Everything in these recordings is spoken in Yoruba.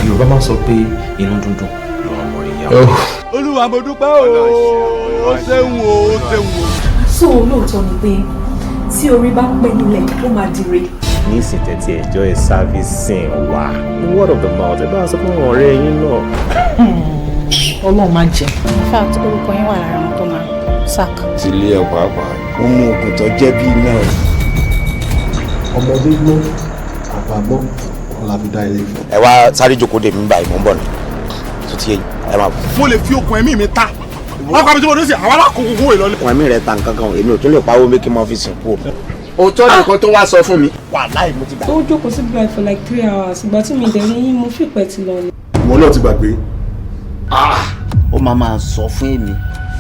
Yorùbá máa sọ pé inú dúndùn lọ́mọ ìyá. Olúwa mo dúpẹ́ o, ó ṣeun o, ó ṣeun o. So lóòótọ́ ni pé tí orí bá pẹ́ nílẹ̀ ó máa dire. Ní ìsìntẹ́tì ẹjọ́ ẹ̀ servicing wà. The word of the mouth ẹ bá sọ fún ọ̀rẹ́ yín náà. Ọlọ́run máa jẹ. In fact, orúkọ yín wà lára àwọn tó máa sack. Ti ilé ẹ̀ pàápàá, ó mú ògùn tó jẹ́ bí náà. Ọmọdé gbọ́, àgbà gbọ́, ọ̀la fi dá ilé ìfẹ́. Ẹ wá sáré jókòó dè mí báyìí, mò ń bọ̀ ni. Tó ti yé ẹ máa bọ̀. Mo lè fi okùn ẹ̀mí mi ta. Wọ́n kọ́ mi tí mo dé sí àwọn alákòókò ìlọlẹ̀. Okùn ẹ̀mí rẹ̀ ta nǹkan kan, èmi ò tún lè pawó mékì mọ́ fi sìnkú o. Òótọ́ nìkan tó wá sọ fún mi. Wàláhì mo ti gbà. Ó jókòó sí bíbáyìí for like 3 hours. Ìgbà tí mi dẹ̀ ní yín mo fìpẹ́ ti lọ ni. Ìwọ náà ti gbàgbé. Ó máa sọ fún èmi.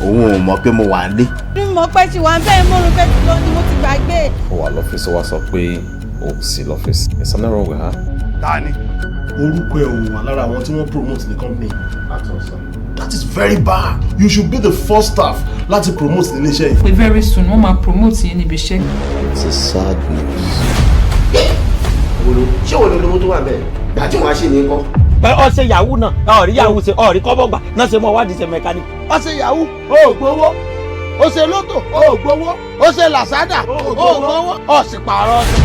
Òun ò mọ̀ pé mo wà ní. Bí mo pẹ́ ti wà ń bẹ́ẹ̀ mo rò pé ti lọ ni mo ti gbàgbé. Ó wà lọ́fíìsì wa sọ pé ó sí lọ́fíìsì. There's something wrong with her. Tani. Orúkọ ẹ̀ òun wà lára àwọn tí wọ́n promote the company. That is very bad. You should be the first staff láti promote the iléeṣẹ́ yìí. Pé very soon wọ́n máa promote yín níbi iṣẹ́. It's a sad news. Ṣé wo ló lówó tó wà bẹ́ẹ̀? Gbà tí wọ́n á ṣe ní kọ́. Ọṣẹ yahoo náà ọ̀rí yahoo ṣe ọ̀rí kọ́bọ̀gbà náà ṣe mọ́ wádìí ṣe mẹkáníkì. Ọṣẹ yahoo ó gbowó, ó ṣe lótò ó gbowó, ó ṣe làsádà ó gbowó, ó sì pààrọ̀ ọṣẹ.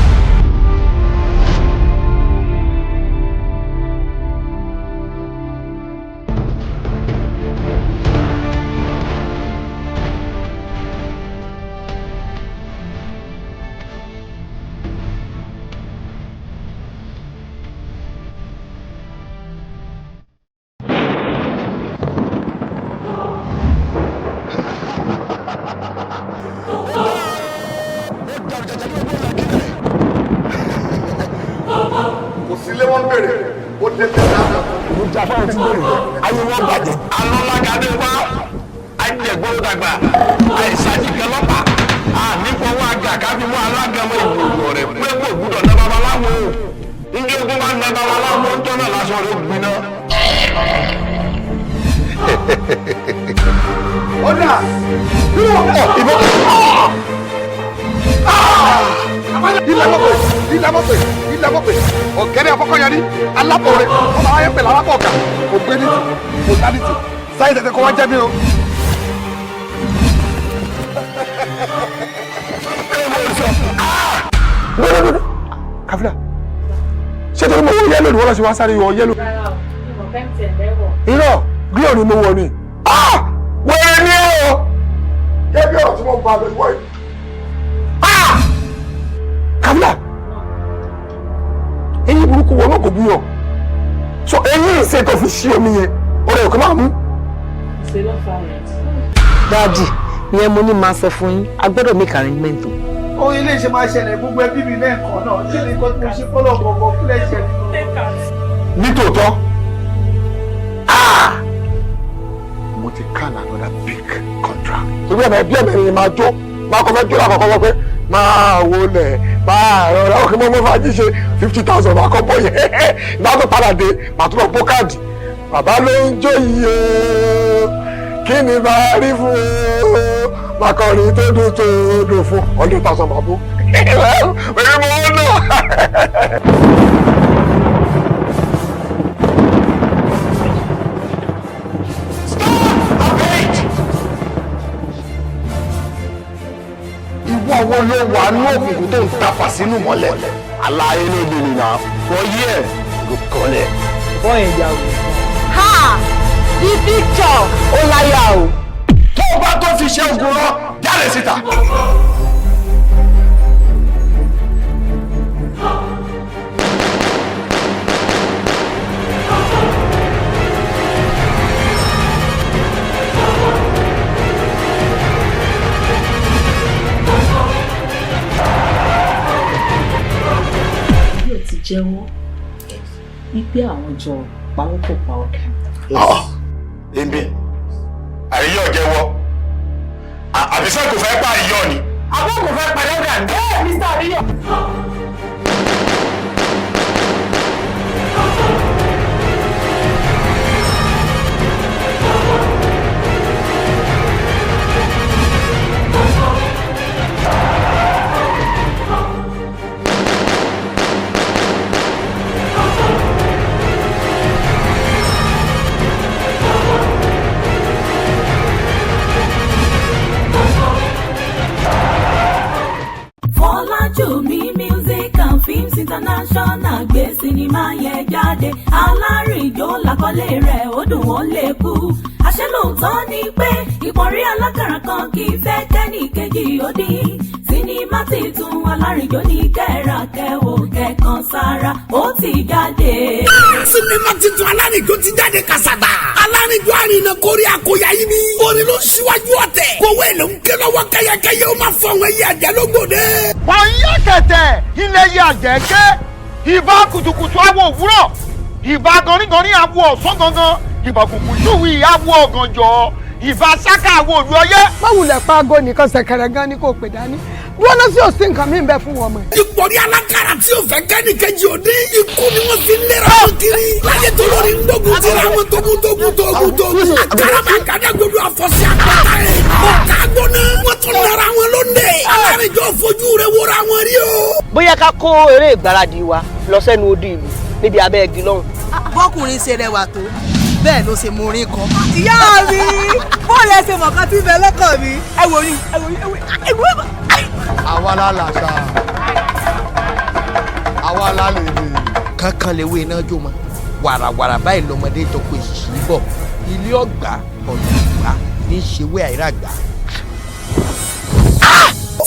Sílé wọn bèrè, ó lé tẹ̀lé. Mo jà fáwọn tí bèrè, ayé wọn bàjẹ́. Alọ́lágadé wá, àjẹgbọ́n dàgbà, àìsàjìkẹ́ lọ́pàá, ànífọwọ́ àgà kábí mú alágẹmọ ìgbòho rẹ̀ pé kò gbúdọ̀ ná babaláwo. Ndí ogun bá ná babaláwo ń tọ́nà lásọ rẹ̀ gbiná. Ọ̀dà! Ilẹ̀ mọ̀ pé ọ̀gẹ́rẹ́ afọ́kọ́ yẹn ní alábọ̀ rẹ̀ ọmọ ayé pẹ̀lú alábọ̀ ọ̀gá ògbénìtì mọ̀tálítì sáyé tẹ̀tẹ̀ kọ́ wá jẹ́ mi o. Káfíńà ṣé tó ní mo wọ yẹ́lò ni wọ́n lọ sí wá sáré wọ yẹ́lò. Irọ́ gílò ni mo wọ ni. Wẹ́rẹ́ ni o. Gẹ́gẹ́ bí ọ̀rọ̀ tí mo ń bá lọ ìwọ yìí. Káfíńà eyín burúkú wọn náà kò bú yàn so eyín ìṣe tó fi ṣí omi yẹn ọ̀rẹ́ òkè máa mú. Dáàdì ìyẹn mo ní máa sọ fún yín a gbọ́dọ̀ make arrangement o. Ohun ilé iṣẹ́ máa ṣẹlẹ̀ gbogbo ẹbí mi lẹ́ẹ̀kan náà kí ni nǹkan tí mo ṣe fọ́lọ̀ gbọ̀ngàn kí lẹ́ ṣe nínú. Nítòótọ́ mo ti can another big contract. Torí ẹ̀mẹ̀ bí ẹ̀mẹ̀ ni máa jó máa kọ́ fẹ́ jó lákọ̀ọ́kọ́ wọ́n pé máa wọlé máa rọra òkè mọ́ fàájì ṣe 50,000 máa kọ́ bọ́ yẹn ìgbà tó padà dé màá tún lọ bó káàdì bàbá ló ń jó yìí o kí ni máa rí fún o máa kọrin tó dùn fún 100,000 máa bó èyí mo ń lò. Ìwọ wo ló wà ní òkùnkùn tó ń tapà sínú mọ́lẹ̀? Aláyé ló lè nà wọ́n yí ẹ̀ ló kọ́lẹ̀. Wọ́n yẹn jà wò. Ha! Bí picture ó láyà o. Tó o bá tó fi ṣe ogun rán jáde síta. Jẹ́wọ́ wípé àwọn jọ pawọ́pọ̀ pa ọ̀gá. Èmi àríyọ̀ jẹ́wọ́ àbísẹ́ kò fẹ́ pa àríyọ̀ ni. Àwọn kò fẹ́ pa lọ́gà ní. Mr. Àríyọ̀. sinimá yẹn jáde alárìnjó làkọlé rẹ̀ ó dùn ó lè kú àṣẹ lóòótọ́ ni pé ìpọ̀nrí alákàrà kan kì í fẹ́ kẹ́nì kejì ó dín sinimá titun alárìnjó ní kẹ́rakẹ́wò kẹ́kan sára ó ti jáde. sinimá titun alárìnjó ti jáde kàṣàgbà alárìnjó àrìnà kórè àkóyá yìí ni orin ló ṣíwájú ọ̀tẹ̀ kówó èlò ń ké lọ́wọ́ kẹ́yẹkẹ́yẹ ó máa fọ àwọn ẹyẹ àjẹ́ lógbòde. wọ́n yẹ kẹ̀tẹ̀ ilẹ̀ yẹ àjẹ́ ké ìbá kùtùkùtù àwọ̀ òwúrọ̀ ìbá gọ̀nrígọ̀nrí àwọ̀ ọ̀sán gangan ìbá kùkù yúwì àwọ̀ ọ̀gànjọ́ ìbá sáká àwọ̀ òru ọyẹ́. máwùlẹ̀ paago nìkan ṣẹ̀kẹ̀rẹ̀ gan ni kò pè dání dúró náà sí òsín nǹkan mi ń bẹ fún wọn mọ. ìpọ̀rí alákàrà tí o fẹ́ kẹ́ni kejì òde ikú ni wọ́n fi lera wọn kiri láyé tó lórí ń gbógun tira wọn tógun àkàrà máa gàdá gbogbo àfọ̀sí àpáta ẹ̀ ọ̀tá gbóná wọ́n tún nara wọn lóde alárìnjó fojú rẹ̀ wòra wọn rí o. bóyá ká kó eré ìgbáradì wa lọ sẹ́nu odi ìlú níbi abẹ́ igi lọ́hùn. bọ́kùnrin ṣe rẹwà tó bẹ́ẹ̀ ló ṣe mú orin kan. ìyá mi bóòlù ẹsẹ̀ mọ̀ká tí ń bẹ lọ́kàn mi ẹ wò yín. àwa la làṣà àwa la lè rè. kankan lè wé iná jó mọ́ wàràwàrà báyìí lọmọdé tó kó èsì bọ̀ ilé ọgbà ọ̀nà ìgbà ní í ṣe wé àìràgbà.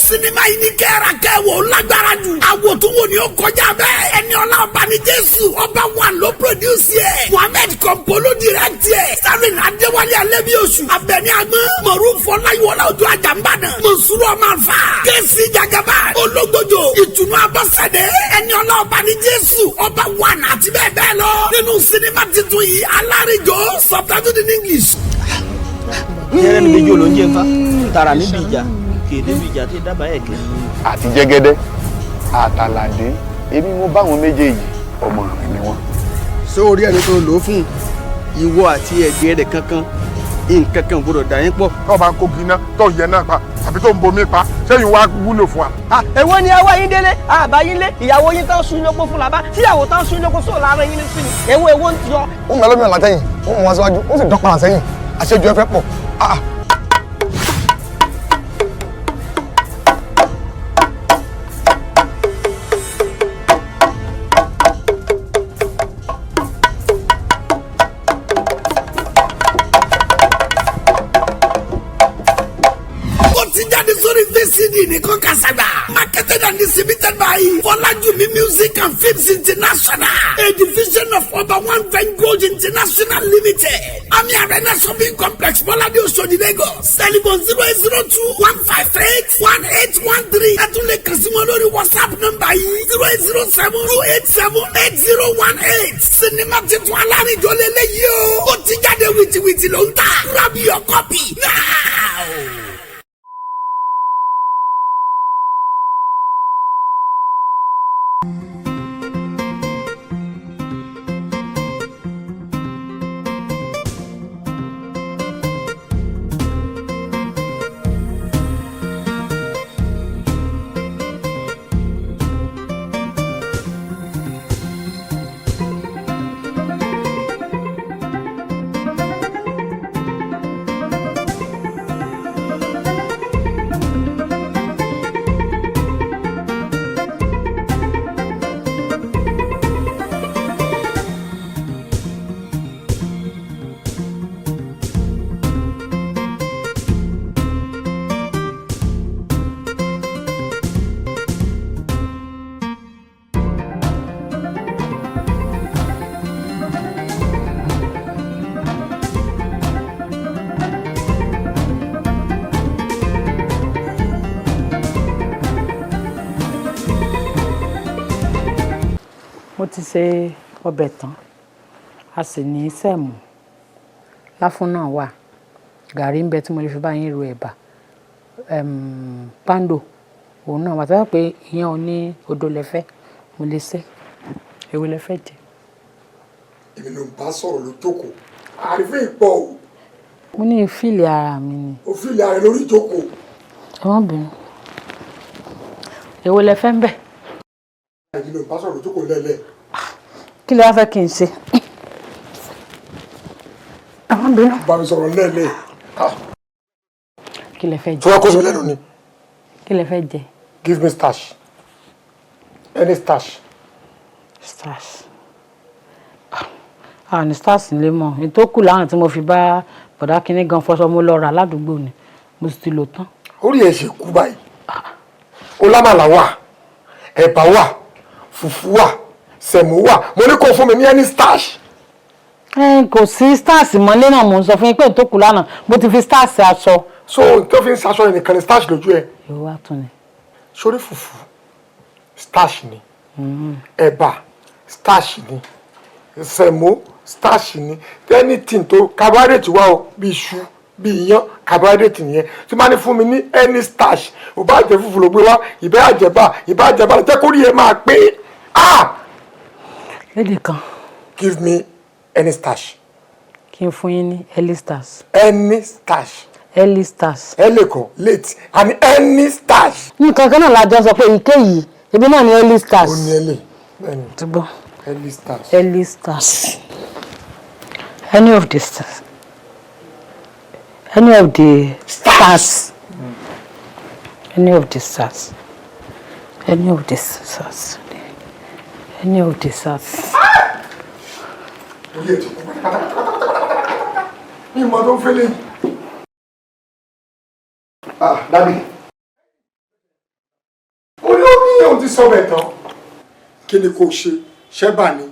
sinimá yìí ní kẹ́ra kẹ́wò lágbára jù. àwọ̀ tó wò ni ó kọjá bẹ́ẹ̀. ẹni ọlá Obanijesu ọba wa ló produce yẹ. Muhammed Kompolo direct yẹ. starring Adéwálé Alẹ́bíoṣù. Abẹ́ni Agbọ́n. Mọ̀rún Fọláyíwọlá Ojú Àjàmbáná. Mọ̀súrù Ọmọọ̀fà. Kẹ́sì Jagaba. Ológbòjò. Ìtùnú Abọ́sẹ̀dé. ẹni ọlá Obanijesu ọba wa àti bẹ́ẹ̀ bẹ́ẹ̀ lọ. nínú sinimá titun yìí alárìnjó subtitled in English. yẹ́rẹ́ mi lè jó ló ń jẹ́ nfa tara níbi ìjà débi ìjà tí dábàá ẹ̀ kẹ́. àti jẹ́gẹ́dẹ́ àtàlàdé èmi mo bá wọn méjèèjì ọmọ rẹ̀ ni wọ́n. sórí ẹni tó lò ó fún ìwọ àti ẹgbẹ́ rẹ̀ kankan nǹkan kan gbọ́dọ̀ dà yín pọ̀. tó bá ń kó gíná tó yẹ náà pa àbí tó ń bomi pa sẹ́yìn wá wúlò fún wa. èwo ni àwa yín délé àbá yín lé ìyàwó yín tán sún lóko fún làbá tíyàwó tán sún lóko sóò lára yín ní sí ni èwo ń tiọ́. ó mọ ẹlòmíràn látẹ̀yìn ó mọ wọn síwájú ó sì dọ́pàá sẹ́yìn àṣejù ẹ fẹ́ pọ̀. nìkan Kasagba. Marketed and distributed by Folajumi Music and Films International, a division of Oba One Van Gold International Limited. Ami Arena Shopping Complex, Bolade Oshodi, Lagos. Telephone 0801581813. Atule Kasimolori WhatsApp number 0807287818. Cinema titun Alárìnjó lélẹ́yìí o. Ó ti jáde wìtìwìtì ló ń tà. Grab your copy now. Mo ti ṣe ọbẹ̀ tán a sì ní sẹ̀mù láfún náà wà gàrí ń bẹ tí mo lè fi bá yín ro ẹ̀bà pando òun náà wà tó yà pé ìyẹn ò ní odò lẹ́fẹ́ mo lè ṣe èwo lẹ́fẹ́ jẹ. èmi ló ń bá sọ̀rọ̀ ló jókòó àrífín ìpọ̀ o. mo ní ìfìlì ara mi ni. o fìlì ara lórí ìjókòó. ẹ wọ́n bínú èwo lẹ́fẹ́ ń bẹ̀. èmi ló ń bá sọ̀rọ̀ ló jókòó lẹ́lẹ̀. kí lè wá fẹ́ kí n ṣe. ẹ wọ́n bínú. bá mi sọ̀rọ̀ lẹ́lẹ̀. kí lè fẹ́ jẹ. tí wọ́n kó sí mi lẹ́nu ni. kí lè fẹ́ jẹ. give me stash any stash. stash ní stars nílé mọ́ ní tó kù láwọn tí mo fi bá bọ̀dá kínní gan fọṣọ mo lọ rà ládùúgbò ni mo sì ti lò tán. orí ẹ̀ ṣe kú báyìí olámàlà wà ẹ̀bà wà fùfú wà sẹ̀mó wà mo ní kó fún mi ní any starch. kò sí stars mọ́lé náà mò ń sọ fún yín pé tó kù lánàá mo ti fi stars aṣọ. so tó fi ń ṣaṣọ yẹn nìkan ni starch lójú ẹ. yóò wá tún ni. sórí fùfú starch ni ẹ̀bà starch ni sẹ̀mó starch ni anything tó carbohydrate wà o bí iṣu bí iyán carbohydrate nìyẹn tí máa ní fún mi ní any starch ò bá jẹ fùfú ló gbé wá ìbẹ́ àjẹbà lọ jẹ́ kórìí ẹ máa pé lédè kan. give me any starch. kí n fún yín ní early stars. any starch. early stars. early kan late and any starch. nǹkan kan náà la jọ sọ pé èyíkéyìí ebi náà ní early stars. ó ní early bẹ́ẹ̀ni. ti gbọ́. early stars. early stars. any of the stars. any of the stars. Any of the stars. Any of the stars. Any of the stars. Mi mọ tó fẹ́lẹ̀. Dàbí. Orí òun ti sọ bẹ̀ tán. Kí ni kò ṣe? Ṣẹ́bà ni,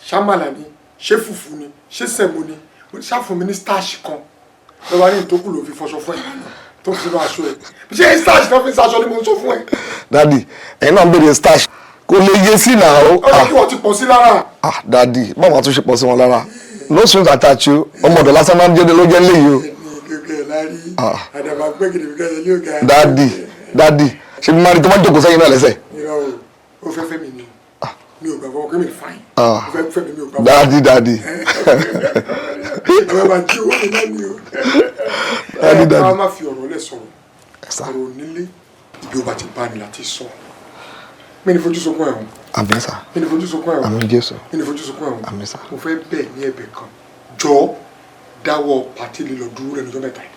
ṣámàlà ni, ṣé fùfú ni, ṣé sẹ̀mó ni, ṣáfún mi ní starch kan. Lọ́wọ́ ní ìtókù ló fi fọṣọ fún ẹ̀ tó fi sínú aṣọ ẹ̀. Ṣé starch náà fi ṣaṣọ ni mo ń sọ fún ẹ? Dádì, ẹ̀yin náà ń béèrè starch. Kò lè yé sí náà o. Ó ní kí wọ́n ti pọ̀ sí lára. Dádì, báwo wọ́n tún ṣe pọ̀ sí wọn lára? No strings attached o. Ọmọ ọ̀dọ̀ lásán máa ń jẹ́ ló jẹ́ léyìí o. Àdàbà gbẹ́gìdì fi kẹ́sẹ̀ lé òkè. Dádì, ṣé bí Mari tó máa ń jókòó sẹ́yìn náà lẹ́sẹ̀? Irọ́ o, ó fẹ́ fẹ́ mi ni. Mi ò gbàgbọ́ kí mi fine. Ó fẹ́ fẹ́ mi ò gbàgbọ́. Dádì. Àwọn máa jí owó mi náà ni o. Dádì. Ká má fi ọ̀rọ̀ lẹ̀ sọ̀rọ̀. Ọ̀rọ̀ onílé ibi ó bá ti bá ni láti sọ. Mi ní fojú sunkún ẹ̀hún. Àmín sà. Mi ní fojú sunkún ẹ̀hún. Àmín Jésù. Mi ní fojú sunkún ẹ̀hún. Àmín sà. Mo fẹ́ bẹ̀ ní ẹ̀bẹ̀ kan. Jọ̀ọ́ dáwọ́ pàtí lílọ dúró lẹ́nu ọjọ́ mẹ́ta yìí.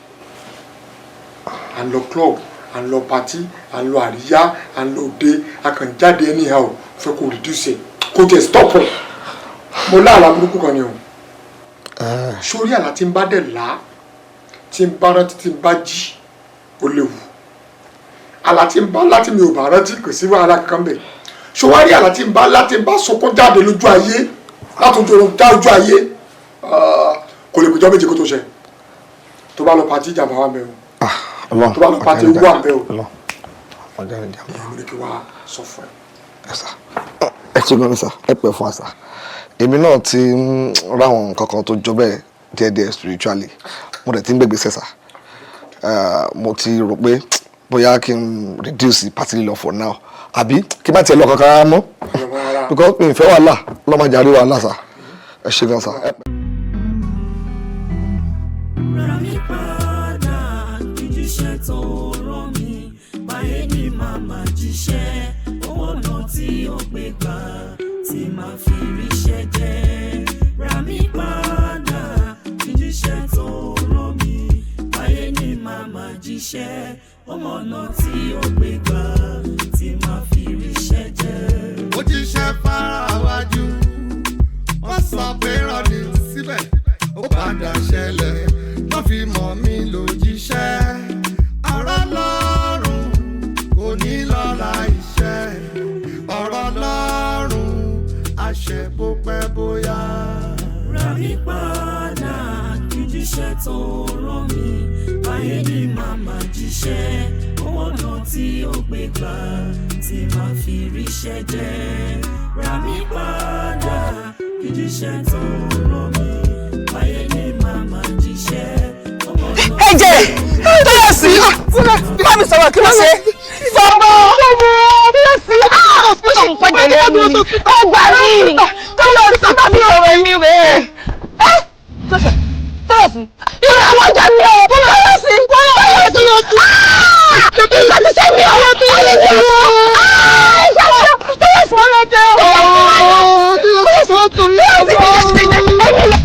À ń lọ club, à ń lọ pàtí, à ń lọ àríyá, à ń lọ òde, a kàn jáde anyhow fẹ́ kó reduce kó tẹ̀ stop ẹ̀. Mo láàlá burúkú kan ni o. Sórí àlá tí ń bá dẹ̀ là tí ń bá rántí tí ń bá jí ó léwu. Àlá tí ń bá láti mi ò bá rántí kò sí wàhálà kankan bẹ̀. Ṣòwárí àlá tí ń bá láti ń bá sunkún jáde lójú ayé látòjú oorun dá ojú ayé kò lè péjọ méje kó tó ṣe. Tó bá lọ pàtí ìjàmbá wa mẹ́ o. Tó bá lọ pàtí ewu wà mẹ́ o. Mo ní kí wàá sọ fún ẹ. Ẹ ṣe gan-an sà, ẹ pẹ́ fún àṣà. Èmi náà ti ń ráwọn nǹkan kan tó jọ bẹ́ẹ̀ díẹ̀díẹ̀ spiritually. Mo dẹ̀ ti ń gbégbèsè sà. Mo ti rò pé bóyá kí n reduce party lílọ for now. Àbí kí n bá tiẹ̀ lọ kankan mọ́. Because mi ò fẹ́ wàhálà, ọlọ́mọdé àrí wàhálà sà. Ẹ ṣe gan-an sà. Tó rán mi báyé ni màmá jíṣẹ́ ọ̀nà tí ó gbé gbà tí màá fi ríṣẹ́ jẹ́ ra mi padà jíṣẹ́ tó rán mi báyé ni màmá jíṣẹ́ ọ̀nà tí ó gbé gbà tí màá fi ríṣẹ́ jẹ́. Ó jíṣẹ́ fáráwájú wọ́n sọ pé rọ́ọ̀nì síbẹ̀ ó padà ṣẹlẹ̀ wọ́n fi mọ̀ mí lójíṣẹ́. Ọ̀rọ̀ Ọlọ́run kò ní lọ́la iṣẹ́ ọ̀rọ̀ Ọlọ́run àṣẹ bó pẹ́ bóyá. Ra mi padà kí jíṣẹ́ tó rán mi báyé ni màmá jíṣẹ́ ọ̀nà tí ó gbé gbà tí màá fi ríṣẹ́ jẹ́. Ra mi padà kí jíṣẹ́ tó rán mi báyé ni màmá jíṣẹ́. Ẹ jẹ́ bẹ́ẹ̀ sí bá mi sọ̀rọ̀ kí ló ṣe. Sọ̀rọ̀ bẹ́ẹ̀ sí hospital ń pàdé lẹ́nu mi. Ó gbà mí tó lọ sí bá mi sọ̀rọ̀ mi rẹ̀. Tọ́lọ̀ sí. Ìrìn àwọn ọjà mi ò tọ́lọ̀ sí. Tọ́lọ̀ sí. Ìgbà tí ṣe mi ò wọ́n tó yẹ kí wọ́n. Tọ́lọ̀ sí wọn lọ jẹ́ ọ̀rọ̀. Tọ́lọ̀ sí wọn tó yẹ kí wọ́n.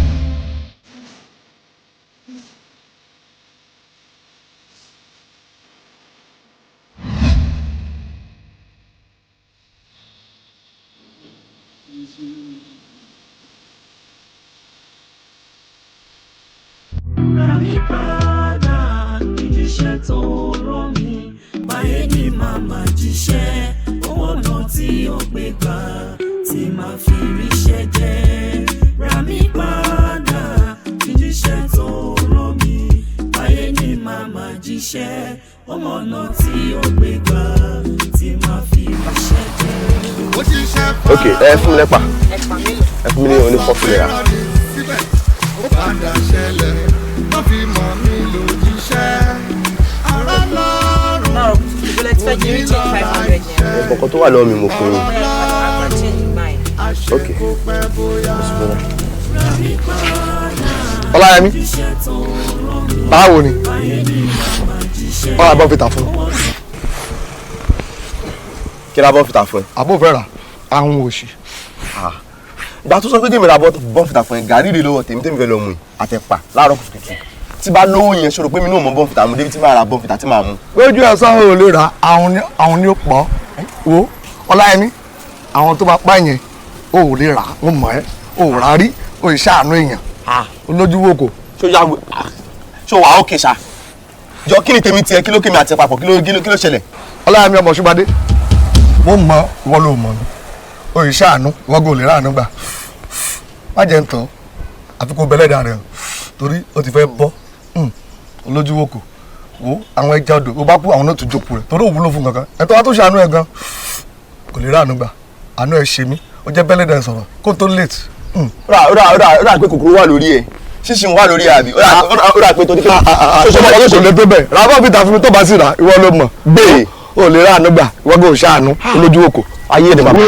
tó rán mi báyé ni màmá jíṣẹ́ ọ̀nà tí ó gbé gbà tí màá fi ríṣẹ́ jẹ́ ra mi padà jíṣẹ́ tó rán mi báyé ni màmá jíṣẹ́ ọ̀nà tí ó gbé gbà tí màá fi ríṣẹ́ jẹ́. Ok, ẹ fún mi lẹ́pà. Ẹ fún mi ní oní fọ́fún lẹ́ra. Ó padà ṣẹlẹ̀ má fi mọ̀ mí lójíṣẹ́ ara lọ́rùn. Náà ìbúlẹ̀ tí fẹ́ jí rí change 500 yẹn. Kọ̀ọ̀kan tó wà lọ́wọ́ mi mo fún yín. Ok. Ọláyẹmí báwo ni wọ́n á bọ́ fìtà fún un. Kí la bọ́ fìtà fún ẹ? Àbó fẹ́ rà àwọn òṣì. Ìgbà tó sọ pé kí mi ra bọ́ fìtà fún ẹ gàrí rè lọ́wọ́ tèmi tèmi fẹ́ lọ mú i àtẹ̀pà láàárọ̀ kùtùkùtù. Tí bá lówó yẹn ṣòro pé mi náà mọ bọ́ fìtà mu débi tí máa ra bọ́ fìtà tí máa mú. Lójú ẹ̀sán ò lè ra àwọn ni ó pọ̀ wo Ọláyẹmí àwọn tó bá pa yẹn ò lè rà ó mọ̀ ẹ́ ò rà rí ò ṣàánú èèyàn olójú wo kò. Ṣó wà ókè ṣá jọ kí ni tèmi tiẹ̀ kí ló kémi àti papọ̀ kí ló ṣẹlẹ̀. Ọláyẹmí ọmọ ṣùgbọ́dé mo mọ ìwọ ló mọ mi ò ṣàánú ìwọ gò lè ráàánú gbà má jẹ́ ń tán àfikún bẹ́lẹ́dà rẹ̀ torí ó ti fẹ́ bọ́ olójú wo kò wo àwọn ẹja odò ó bá kú àwọn náà tún jókòó rẹ̀ torí òwúlò fún kankan ẹ̀tọ́ wa tó ṣàánú ẹ̀ gan kò lè ráàánú gbà àánú ẹ̀ ṣe mí ó jẹ́ bẹ́lẹ́dà sọ̀rọ̀ kó tó late. Ó rà pé kòkòrò wà lórí ẹ̀ ṣíṣin wà lórí àbí ó rà pé tó ní pé ṣọṣọ lè tó bẹ́ẹ̀ ràbọ̀ fi ta fún mi tó bá sì rà ìwọ ló mọ̀ bẹ́ẹ̀ ó lè ráàánú gbà ìwọ gò ṣàánú olójú wo kò ayé ẹ̀ ní bàbá.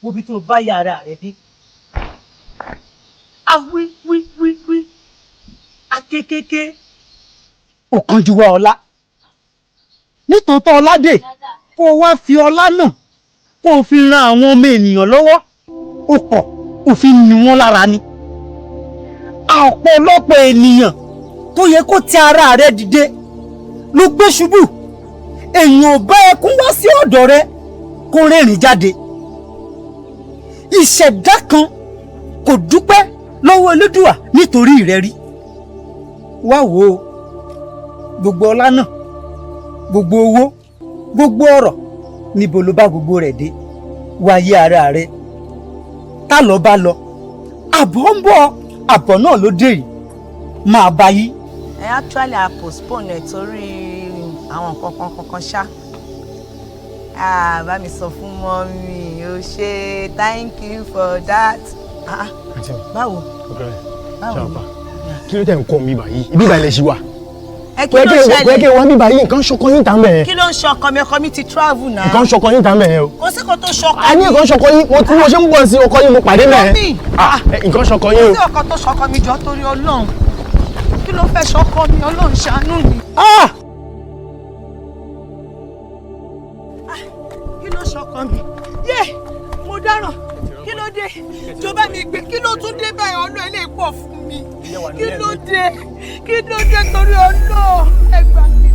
wo bí tó bá yàrá rẹ dé awí akékèké òkanjúwa ọlá nítòótọ́ ọládé kó o wá fi ọlá náà kó o fi ran àwọn ọmọ ènìyàn lọ́wọ́ ó kọ̀ ó fi ní wọn lára ni ọ̀pọ̀lọpọ̀ ènìyàn tó yẹ kó ti ara rẹ dìde ló gbé ṣubú èèyàn ò bá ẹkún wá sí ọ̀dọ̀ rẹ kó rẹ́rìn jáde ìṣẹ̀dá kan kò dúpẹ́ lọ́wọ́ Olódùà nítorí rẹ rí wá wò ó gbogbo ọlá náà gbogbo owó gbogbo ọrọ̀ níbo ló bá gbogbo rẹ̀ dé wáyé ara rẹ tá lọ bá lọ àbọ̀ ń bọ̀ àbọ̀ náà ló dé yìí máa bá yí. Actually I postpone ẹ̀ torí àwọn kankan ṣá bá mi sọ fún mọ́mí o ṣe thank you for that. Báwo. Kí ló tẹ̀ ń kọ́ mi báyìí ibi ìbàlẹ̀ lè ṣì wà. Kí ló ṣẹlẹ̀ pẹ̀kẹ́ wọn bí báyìí nǹkan ṣọkọ yín tàn bẹ́ẹ̀. Kí ló ń ṣọkọ mi ọkọ mi ti travel náà. Nǹkan ṣọkọ yín tàn bẹ́ẹ̀ o. Kò sí kò tó ṣọkọ mi. A ní nǹkan ṣọkọ yín mo tí mo ṣe ń bọ̀ sí ọkọ yín mo pàdé mẹ́ẹ̀. Nǹkan ṣọkọ yín o. Kò sí ọkọ tó ṣọkọ mi jọ torí Ọlọ́run. Kí ló fẹ́ ṣọkọ mi Ọlọ́run ṣàánú mi. Kí ló ṣọkọ mi? Yé mo dáràn kí ló dé jọba mi gbé kí ló tún dé báyìí ọ̀nà ẹ̀ lè pọ̀ fún mi kí ló dé torí ọ̀nà ẹgbà mi.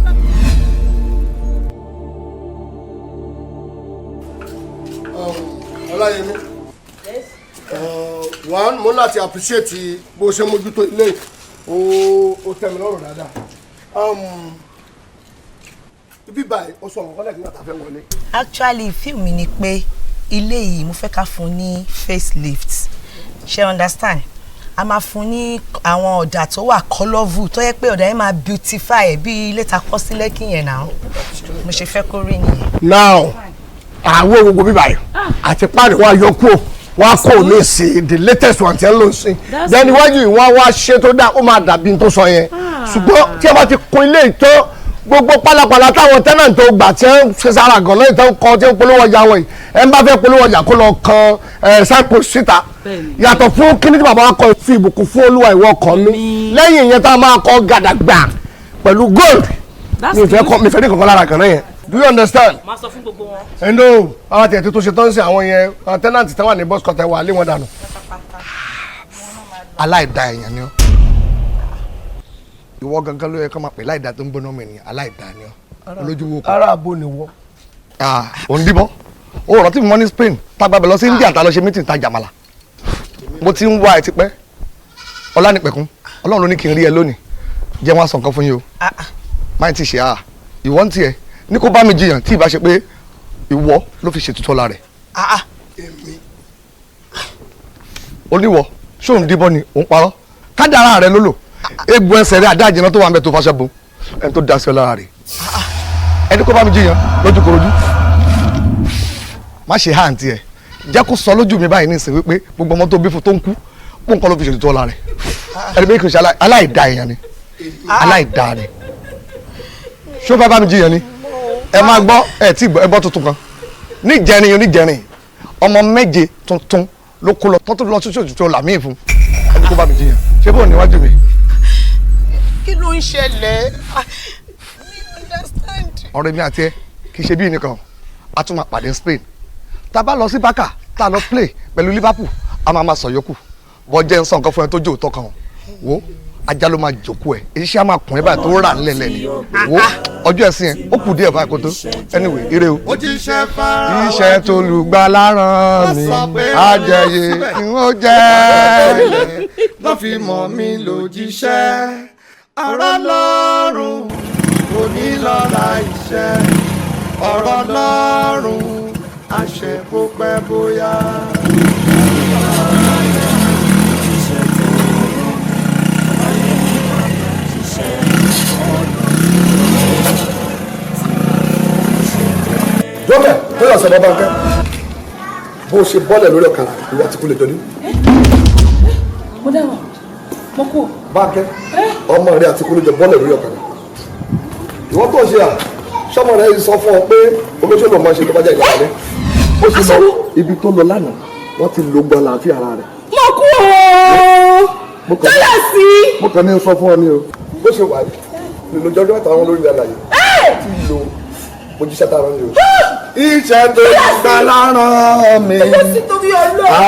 Ọláyẹmí one mo láti appreciate bó ṣe mójútó ilé ó tẹ́ mi lọ́rùn dáadáa ibi báyìí ó sọ ọ̀rọ̀ kọ́lẹ̀ nígbà tá a fẹ́ wọlé. Actually feel mi ni pé ilé yìí mo fẹ́ ká fún ní facelift ṣe understand a máa fún ní àwọn ọ̀dà tó wà colourful tó yẹ pé ọ̀dà yẹn máa beautify ẹ̀ bí ilé ta kọ́ sí Lẹ́kì yẹn náà mo ṣe fẹ́ kó rí nìyẹn. now àwọn gbogbo bíbá yìí àti páàdì wa yọ kúrò wọn kò ní sí the latest one tí ẹ ń lò sí then iwájú yìí wọn wá ṣe tó dá ó máa dàbí tó sọ yẹn ṣùgbọ́n tí ẹ bá ti kun ilé ìtọ́ gbogbo pálapàla táwọn tenant tó gbà tí ẹ ń ṣe sára gan lẹ́yìn tó ń kọ́ tí ń polówó ọjà wọ̀nyí ẹ ń bá fẹ́ polówó ọjà kó lọ kan signpost síta yàtọ̀ fún kíní tí bàbá wa kọ fi ìbùkún fún Olúwa ìwọ ọkàn mi lẹ́yìn ìyẹn tá a máa kọ gàdàgbà pẹ̀lú gold mi fẹ́ ní kankan lára kan náà yẹn do you understand. máa sọ fún gbogbo wọn. ẹ ǹdó àwọn àti ẹ̀tí tó ṣe tán sí àwọn yẹn àwọn tenant tí wọ́n ní bus cutter wà lé wọn dànù. aláìda èèyàn ni ọ́ ìwọ gangan ló yẹ kó máa pè láìda tó ń gbóná mọ ènìyàn aláìda ni ọ́ olójú wo kọ. ara abo ni wọ. ò ń díbọ́n o rántí mi mọ́ ní Spain tá a gbàgbé lọ sí India tá a lọ ṣe meeting tá a jàmàlà mo ti ń wá ẹ tipẹ́ Ọlánìpẹ̀kun Ọlọ́run ló ní kí n rí ẹ lónìí jẹ́ wọ́n á sọ nǹkan fún yín o máa ti ṣe ìwọ ń tiẹ̀ ní kó bá mi jiyàn tí ì bá ṣe pé ìwọ ló fi ṣètùtù ọ̀la rẹ̀ oníwọ ṣóun díbọn ni òun parọ́ kádàrá rẹ ló lò egbò ẹsẹ̀ rẹ àdáàjìnà tó wà ń bẹ tó fàṣẹ bo ẹni tó da sí ọ lára rẹ̀ ẹni kó bá mi jiyàn lójúkorojú má ṣe hàn tiẹ̀ jẹ́ kó sọ lójú mi báyìí nísìnyí wípé gbogbo ọmọ tó bí fún tó ń kú pọ̀ nǹkan ló fi ṣètùtù ọ̀la rẹ̀ ẹni bí kò ṣe aláìda èèyàn ni aláìda ni ṣó fẹ́ bá mi jiyàn ni ẹ máa gbọ́ ẹ tí ẹ gbọ́ tuntun kan níjẹrin ọmọ méje tuntun ló kó lọ tọ́tún lọ ṣoṣo tó làmì fún ẹni kó bá mi jiyàn ṣé bó níwájú mi. kí ló ń ṣẹlẹ̀ ọ̀rẹ́ mi àti ẹ kì í ṣe bí nìkan a tún máa pàdé Spain tá a bá lọ sí Barca tá a lọ play pẹ̀lú Liverpool a máa sọ yòókù bọ́ jẹ́ ń sọ nǹkan fún ẹ tó jẹ́ òótọ́ kan wo ajá ló máa jòkó ẹ iṣẹ́ á máa kùn ẹ́ báyìí tó rà nílẹ̀ lẹ́ni wo ọjọ́ ẹ̀sìn yẹn ó kù díẹ̀ báyìí kó tó anyway ire o. iṣẹ́ tó lùgbà láràn mi àjẹyè kí wọ́n jẹ́. lọ́ fi mọ̀ mi lòjíṣẹ́ ará lọ́rùn onílọ́ra iṣẹ́ ọ̀rọ̀ lọ́rùn àṣẹ kó pẹ́ bóyá. Jọ́kẹ́ tó yà sọ̀rọ̀ báńkẹ́ bó ṣe bọ́lẹ̀ lórí ọ̀kadà ìwà tí kò lè jọlé. mo dáwọ̀ mo kú. Báńkẹ́ ọmọ rẹ àti kò lè jọ bọ́lẹ̀ lórí ọ̀kadà. ìwọ́n tó ṣe sọ́mọ rẹ sọ fún ọ pé olóṣèlú ọmọ ṣe tó bá jẹ́ ìgbà rẹ. ó ṣe lọ ibi tó lọ lánàá wọ́n ti lo gbọ́n àlàáfíà ara rẹ̀. mo kú o tọ́lá sí. mo kàn ní sọ fún ọ ní o bó ṣe wà ní lójọ́jọ́ mẹ́ta àwọn olórí àlàyé ti lo ojúṣe tá a rán ni o. iṣẹ́ tó gbà láràn mi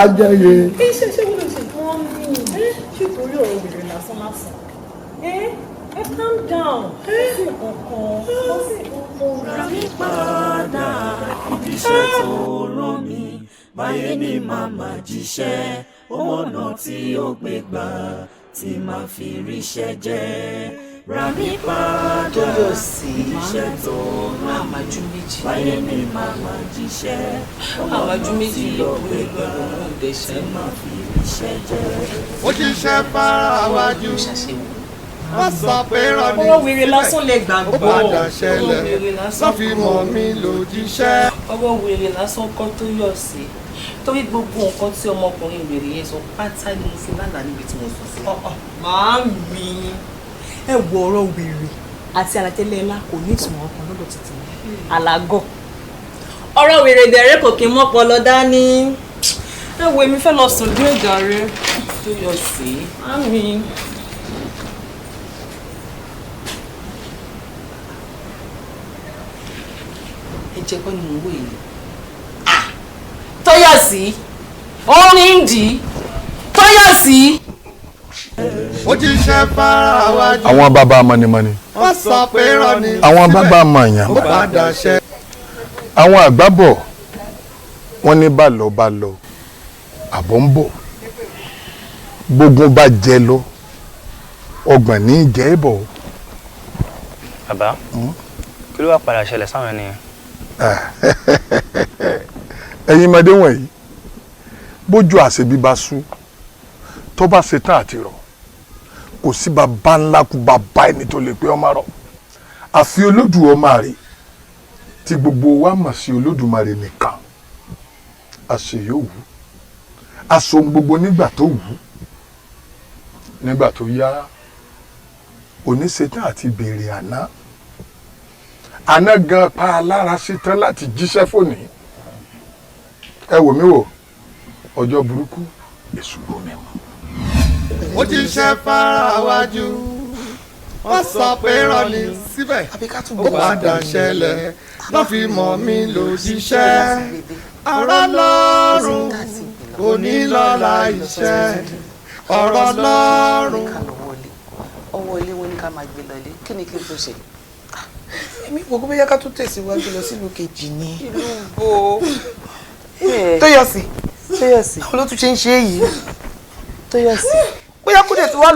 àjẹyè. iṣẹ́ ṣé wọ́n lè ṣe wọ́n ní ṣé torí ọ̀rọ̀ wèrè lásán lásán. Calm down. Sí kankan. Sí kankan. Ra mi padà iṣẹ́ tó rán mi báyé ni màmá jíṣẹ́ ọmọnà tí ó gbé gbà tí màá fi ríṣẹ́ jẹ́. Ra mi padà iṣẹ́ tó rán mi báyé ni màmá jíṣẹ́ ọmọnà tí ó gbé gbà tí màá fi ríṣẹ́ jẹ́. ó jíṣẹ́ fara wájú wọ́n sọ pé rọ́ọ̀nì ọwọ́ wèrè lásán lè gbàgbọ́. ó padà ṣẹlẹ̀ wọ́n fi mọ̀ mí lòjíṣẹ́. ọwọ́ wèrè lásán kọ́ tó yọ̀ sí torí gbogbo nǹkan tí ọmọkùnrin wèrè yẹn sọ pátá ni mo fi lánàá níbi tí mo sùn sí. Màámi ẹ wo ọ̀rọ̀ wèrè àti àlàtẹ́lẹ̀ ńlá kò ní ìtumọ̀ ọkàn lọ́dọ̀ títí alágọ̀. ọ̀rọ̀ wèrè dẹ̀rẹ́ kò kí n mọ́pọ̀ lọ dání. ẹ wo èmi fẹ́ lọ sùn bí ìjà rẹ. tó yọ̀ sí. Màámi. ẹ̀jẹ̀ kọ́ ni mò ń wò yìí. Tóyọ̀sí orin ń dì í Tóyọ̀sí. ó jíṣẹ́ fara wájú. àwọn bàbá mọ̀nìmọ̀nì. wọ́n sọ pé rọ́ọ̀nì. àwọn bàbá mọ̀nyàn. ó padà ṣẹ. àwọn àgbà bọ̀ wọ́n ní bá lọ àbọ̀ ń bọ̀ gbogbo bá jẹ lọ ọgbọ̀n ní jẹ́ bọ̀. bàbá kí ló wá padà ṣẹlẹ̀ sáwọn ènìyàn. ẹ̀yin ọmọdé wọ̀nyí bójú àṣebí bá sú tó bá ṣetán àti rọ̀ kò sí bàbá ńlá kú bàbá ẹni tó lè pé ọmọ rọ̀ àfi Olódùmarè tí gbogbo wa mọ̀ sí Olódùmarè nìkan àṣeyọ̀wù aṣohun gbogbo nígbà tó wù nígbà tó yá oníṣetán àti béèrè àná gan pa alára ṣetán láti jíṣẹ́ fòní ẹ wò mí wò ọjọ́ burúkú èṣù bomi mu. ó jíṣẹ́ fara wájú wọ́n sọ pé rọ́ọ̀nì síbẹ̀ ó padà ṣẹlẹ̀ wọ́n fi mọ̀ mí lòjíṣẹ́ ará lọ́rùn onílọ́ra iṣẹ́ ọ̀rọ̀ lọ́rùn. ọwọ́ ilé wọn ni ká máa gbé lọlé kí ni kí n tó ṣe. èmi kò gbé yá ká tó tẹ̀síwájú lọ sílùú kejì ni. ìlú bo Tóyọ̀sí àwọn ló tún ṣe ń ṣe èyí Tóyọ̀sí bóyá kó dẹ̀ tí wá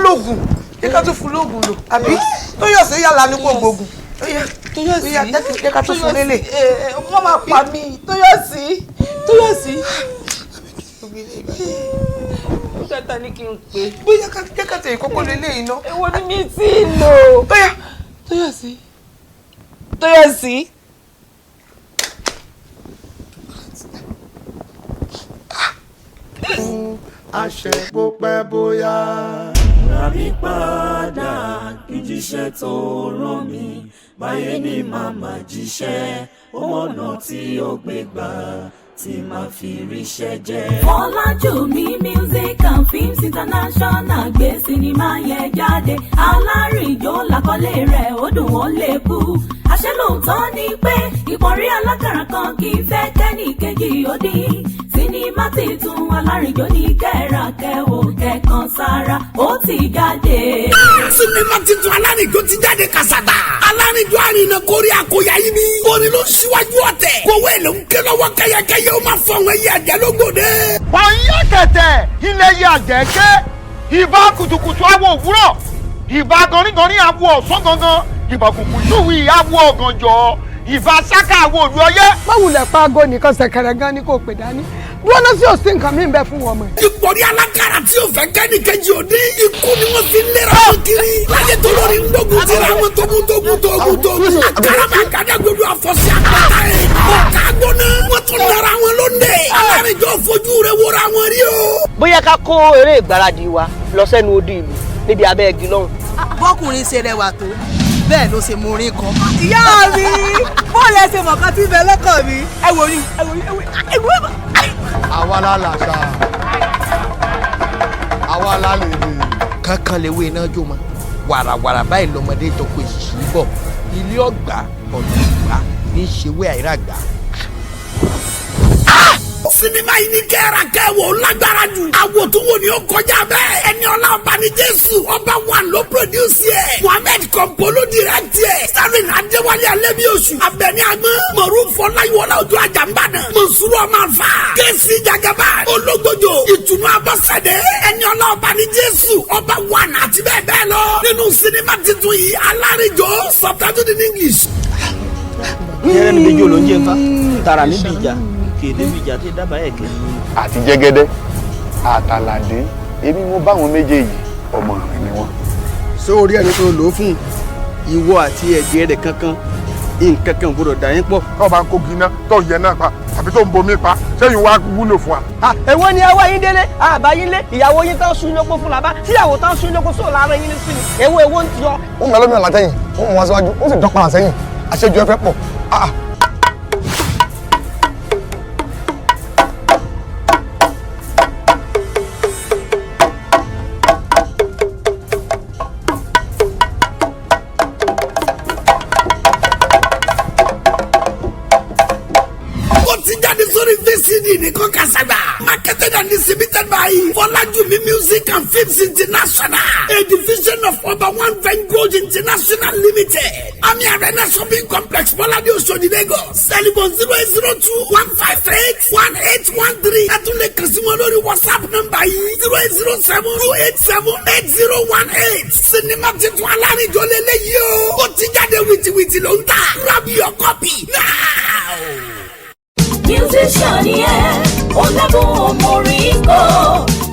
lóògùn kí ká tún fún lóògùn lò àbí Tóyọ̀sí yàrá ní kò gbógun Tóyọ̀sí jẹ́ ká tún fún lélẹ̀. Wọ́n máa pa mí Tóyọ̀sí. Tata ní kí n pè. Bóyá jẹ́ ká tẹ̀yìn kókó lélẹ̀ iná. Èwo ni mi ti lò? Tóyọ̀sí. Àṣẹ bó pẹ́ bóyá. Rà mí padà kí jíṣẹ́ tó rán mi. Báyé ni màmá jíṣẹ́, ọmọnà tí ó gbé gbà tí máa fi ríṣẹ́ jẹ́. Ọlájúmi Music and Films International gbé sinimá yẹn jáde. Alárìnjó làkọlé rẹ̀ ó dùn ó lè kú. Àṣẹ lóòótọ́ ni pé ìpọ̀nrí alákàrà kan kì í fẹ́ kẹ́nì kejì ó dín. Sinimá titun Alárìnjó ní kẹ́rakẹ́wò kẹ́kan sára ó ti jáde. Sinimá titun Alárìnjó ti jáde kàṣàgbà. Alárìnjó àrìnà kórè àkóyá yìí bí. Orin ló ń ṣíwájú ọ̀tẹ̀. Kòwé ló ń ké lọ́wọ́ kẹ́yẹkẹ́yẹ ó máa fọ àwọn ẹyẹ àjẹ́ lógòdè. Pààyàn kẹ̀tẹ̀ ilẹ̀ yẹ àjẹ́ ké. Ìbà kùtùkùtù awo òwúrọ̀. Ìbà gọ̀rígọ̀rí awo ọ̀sán gangan. Ìbà kùkù yúwì awo ọ̀gànjọ́. Ìbà sáká awo òru ọyẹ́. Báwùlẹ̀ pa aago nìkan ṣẹ̀kẹ̀rẹ̀ gan ni kò pè dání. Dúró sí òsì nǹkan mi ń bẹ fún wọn mọ́. Ìpọ̀rí alákàrà tí ò fẹ́ kẹ́ni kejì òde ikú ni wọ́n fi ń lera wọn kiri. Láyé tó lórí ń gbógun tira wọn tógun. Àkàràmà àgàdà gbogbo àfọ̀sí àpáta ẹ̀. Ọ̀ká gbóná wọ́n tún nara wọn lóde. Alárìnjó fojú rẹ̀ wòra wọn rí o. Bóyá ká kó eré ìgbáradì wa lọ sẹ́nu odi ìlú níbi abẹ́ igi lọ́hùn. Bọ́kùnrin ṣe rẹwà tó bẹ́ẹ̀ ló ṣe mú orin kan. Ìyá mi bọ́ọ̀lù ẹsẹ̀ mọ̀ká tí ń bẹ lọ́kàn mi. Ẹ wò yín. Àwa lálàṣà àwa lálẹ́ kankan lè wé iná jó ma wàràwàrà báyìí lọmọdé tọkọ ìṣìṣì bọ̀ ilé ọgbà ọ̀nà ìgbà ní ṣèwé àìràgbà. Sinimá yìí ní kẹ́ra kẹ́wò lágbára jù. Àwọ̀ tó wò ni ó kọjá bẹ́ẹ̀. Ẹni ọlá Obanijesu ọba one ló produce ẹ̀. Mohammed Kompo ló direct ẹ̀. Starring Adéwálé Alẹ́bíoṣù. Abẹ́ni Agbọ́n. Mọ̀rún Fọláyíwọlá Ojú Àjàmbàdàn. Mọ̀súrù ọmọ àfà. Kẹ́sì Jagaba. Ológbòjò. Ìtùnú Abọ́sẹ̀dé. Ẹni ọlá Obanijesu ọba one àti bẹ́ẹ̀ bẹ́ẹ̀ lọ. Nínú sinimá titun yìí Alárìnjó subtitled in English. Yẹ́rẹ́ mi lójú ló ń jẹ́ nfa. Tààrà níbi ìjà. Kéde bí ìjà tí dábàá ẹ̀ kẹ́. Àti Jẹ́gẹ́dẹ́ àtàlàdé èmi mo bá wọn méjèèjì ọmọ rẹ ni wọn. Sórí ẹni tó lò ó fún ìwọ àti ẹ̀jẹ̀ rẹ̀ kankan nǹkan kan gbọdọ̀ dà yín pọ̀. Tó bá ń kó gíná tó yẹ náà pa àbí tó ń bomi pa sẹ́yìn wá wúlò fún wa. Èwo ni ẹ wá yín délé àbá yín lé ìyàwó yín tán sún lóko fún làbá tíyàwó tán sún lóko sóò láàárín yín ní sí ni èwo ń yọ. Ó mọ ẹlòmíràn látẹ̀yìn ó mọ wọn síwájú ó sì dọ́pàá sẹ́yìn àṣejù ẹ fẹ́ pọ̀. nìkan kàṣàgbà. Marketed and distributed by Ọlájúmi Music and Films International, a division of Ọba One Vanguard International Limited. Ami Arena Shopping Complex, Bọ́ládé Oṣòdì, Lagos. Telephone 08021531813. Ẹ tún lè kàn sí wọn lórí WhatsApp nọ́mbà yìí 08072878018. Sinimá titun Alárìnjó lélẹ́yìí o. Ó ti jáde wìtìwìtì ló ń tà. Grab your copy now. Musician, yeah, on the boom, Morico.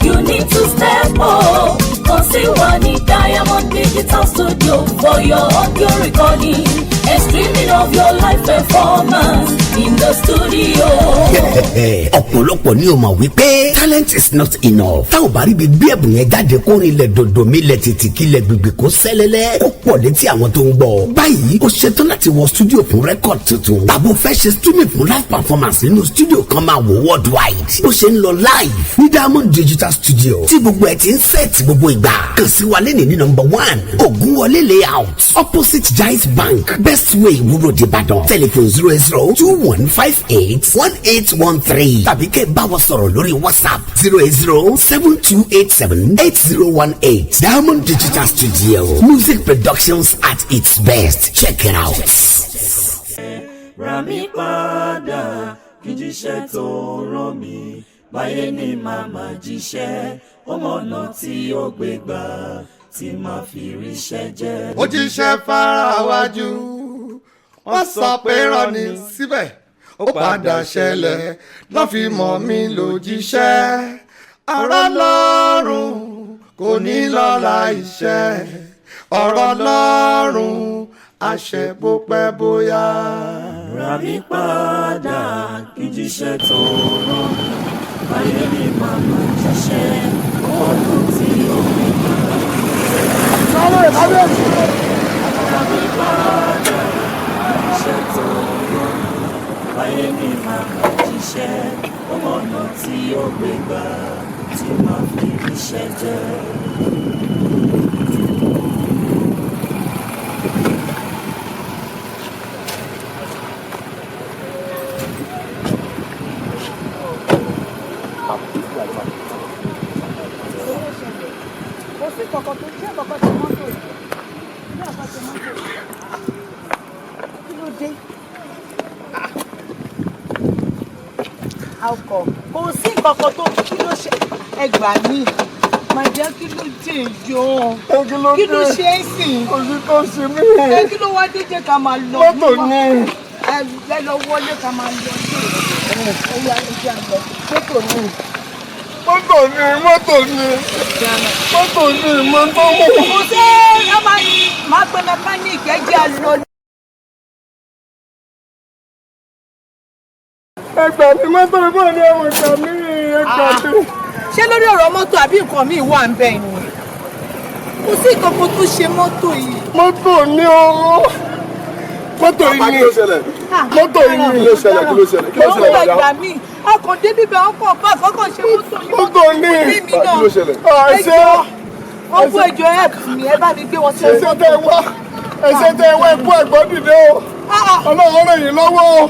You need to step up. Cause you want it, Diamond Digital Studio for your audio recording and streaming of your live performance in the studio. Ọ̀pọ̀lọpọ̀ ni o mọ̀ wípé talent is not enough. Tá ò bá rí bí gbé ẹ̀bùn yẹn jáde kó rin ilẹ̀ dòdò mi lẹ̀ títí kí ilẹ̀ gbìgbì kó sẹ́lẹ̀lẹ̀ kó pọ̀ létí àwọn tó ń gbọ́. Báyìí o ṣetán láti wọ studio fún rẹ́kọ̀d tuntun. Tàbó fẹ́ ṣe streaming fún live performance nínú studio kan máa wò worldwide. Bó ṣe ń lọ live ní Diamond Digital Studio tí gbogbo ẹ̀ ti ń set gbogbo ìgbà. Kàn sí wa lẹ́nìí ní number 1 Ògúnwọlé layout opposite Giant Bank Best Way Ìwúrò Ìbàdàn. Telephone 08021581813 tàbí kẹ́ bá wa sọ̀rọ̀ lórí WhatsApp 08072878018. Diamond Digital Studio, music productions at its best. Check it out. Rà mí padà kí jíṣẹ́ tó rán mi báyé ní màmá jíṣẹ́ ọmọ náà tí ó gbé gbà tí màá fi ríṣẹ́ jẹ́. ó jíṣẹ́ fáráwájú wọ́n sọ pé rán ni síbẹ̀ ó padà ṣẹlẹ̀ lọ́ fi mọ̀ mí lójíṣẹ́ ọ̀rọ̀ lọ́rùn kò ní lọ́la iṣẹ́ ọ̀rọ̀ lọ́rùn àṣẹ bó pẹ́ bóyá. Rà mí padà kí jíṣẹ́ tó rán mi báyé ní màmá jíṣẹ́ ọ̀nà tí ó gbé gbà. Rà mí padà kí jíṣẹ́ tó rán mi báyé ní màmá jíṣẹ́ ọ̀nà tí ó gbé gbà tí màá fi ríṣẹ́ jẹ́. Kò sí kankan tó kí ló ṣe ẹgbàá mi màjá kí ló dé yọ kí ló ṣe é sìn kò sí tó ṣe mí. kí ló wá dé jẹ́ ká máa lọ mọ́tò ní ẹ lọ wọlé ká máa lọ sí ẹ̀yà ẹ̀jẹ̀ àgbẹ̀ mọ́tò ní. mọ́tò ní mọ́tò ní mọ́tò ní mọ́tò mú. kò sí ẹ máa pe mẹkáníìkì ẹ̀jẹ̀ àlọ́. ẹgbà mi mọ́tò ní bọ́ọ̀ ní ẹ̀wọ̀n ìgbà mi ẹgbà mi. ṣé lórí ọ̀rọ̀ mọ́tò àbí nǹkan míì wà ń bẹ̀ ni kò sí ìkankan tó ṣe mọ́tò yìí. mọ́tò ní ọ̀rọ̀ mọ́tò yìí ni mọ́tò yìí ni ló ṣẹlẹ̀ kí ló ṣẹlẹ̀ kí ló ṣẹlẹ̀ wàjà. ìgbà míì ọkàn débi bẹ ọkàn bá àkọ́kọ́ ṣe mọ́tò ní kí ló ṣẹlẹ̀. ẹsẹ̀ ọgbọ́n ìjọ help mi ẹ bá mi gbé wọn sí ẹsẹ̀ ẹsẹ̀ tẹ wá ẹkú ẹ̀gbọ́n dìde o Ọlọ́run ràn yín lọ́wọ́ o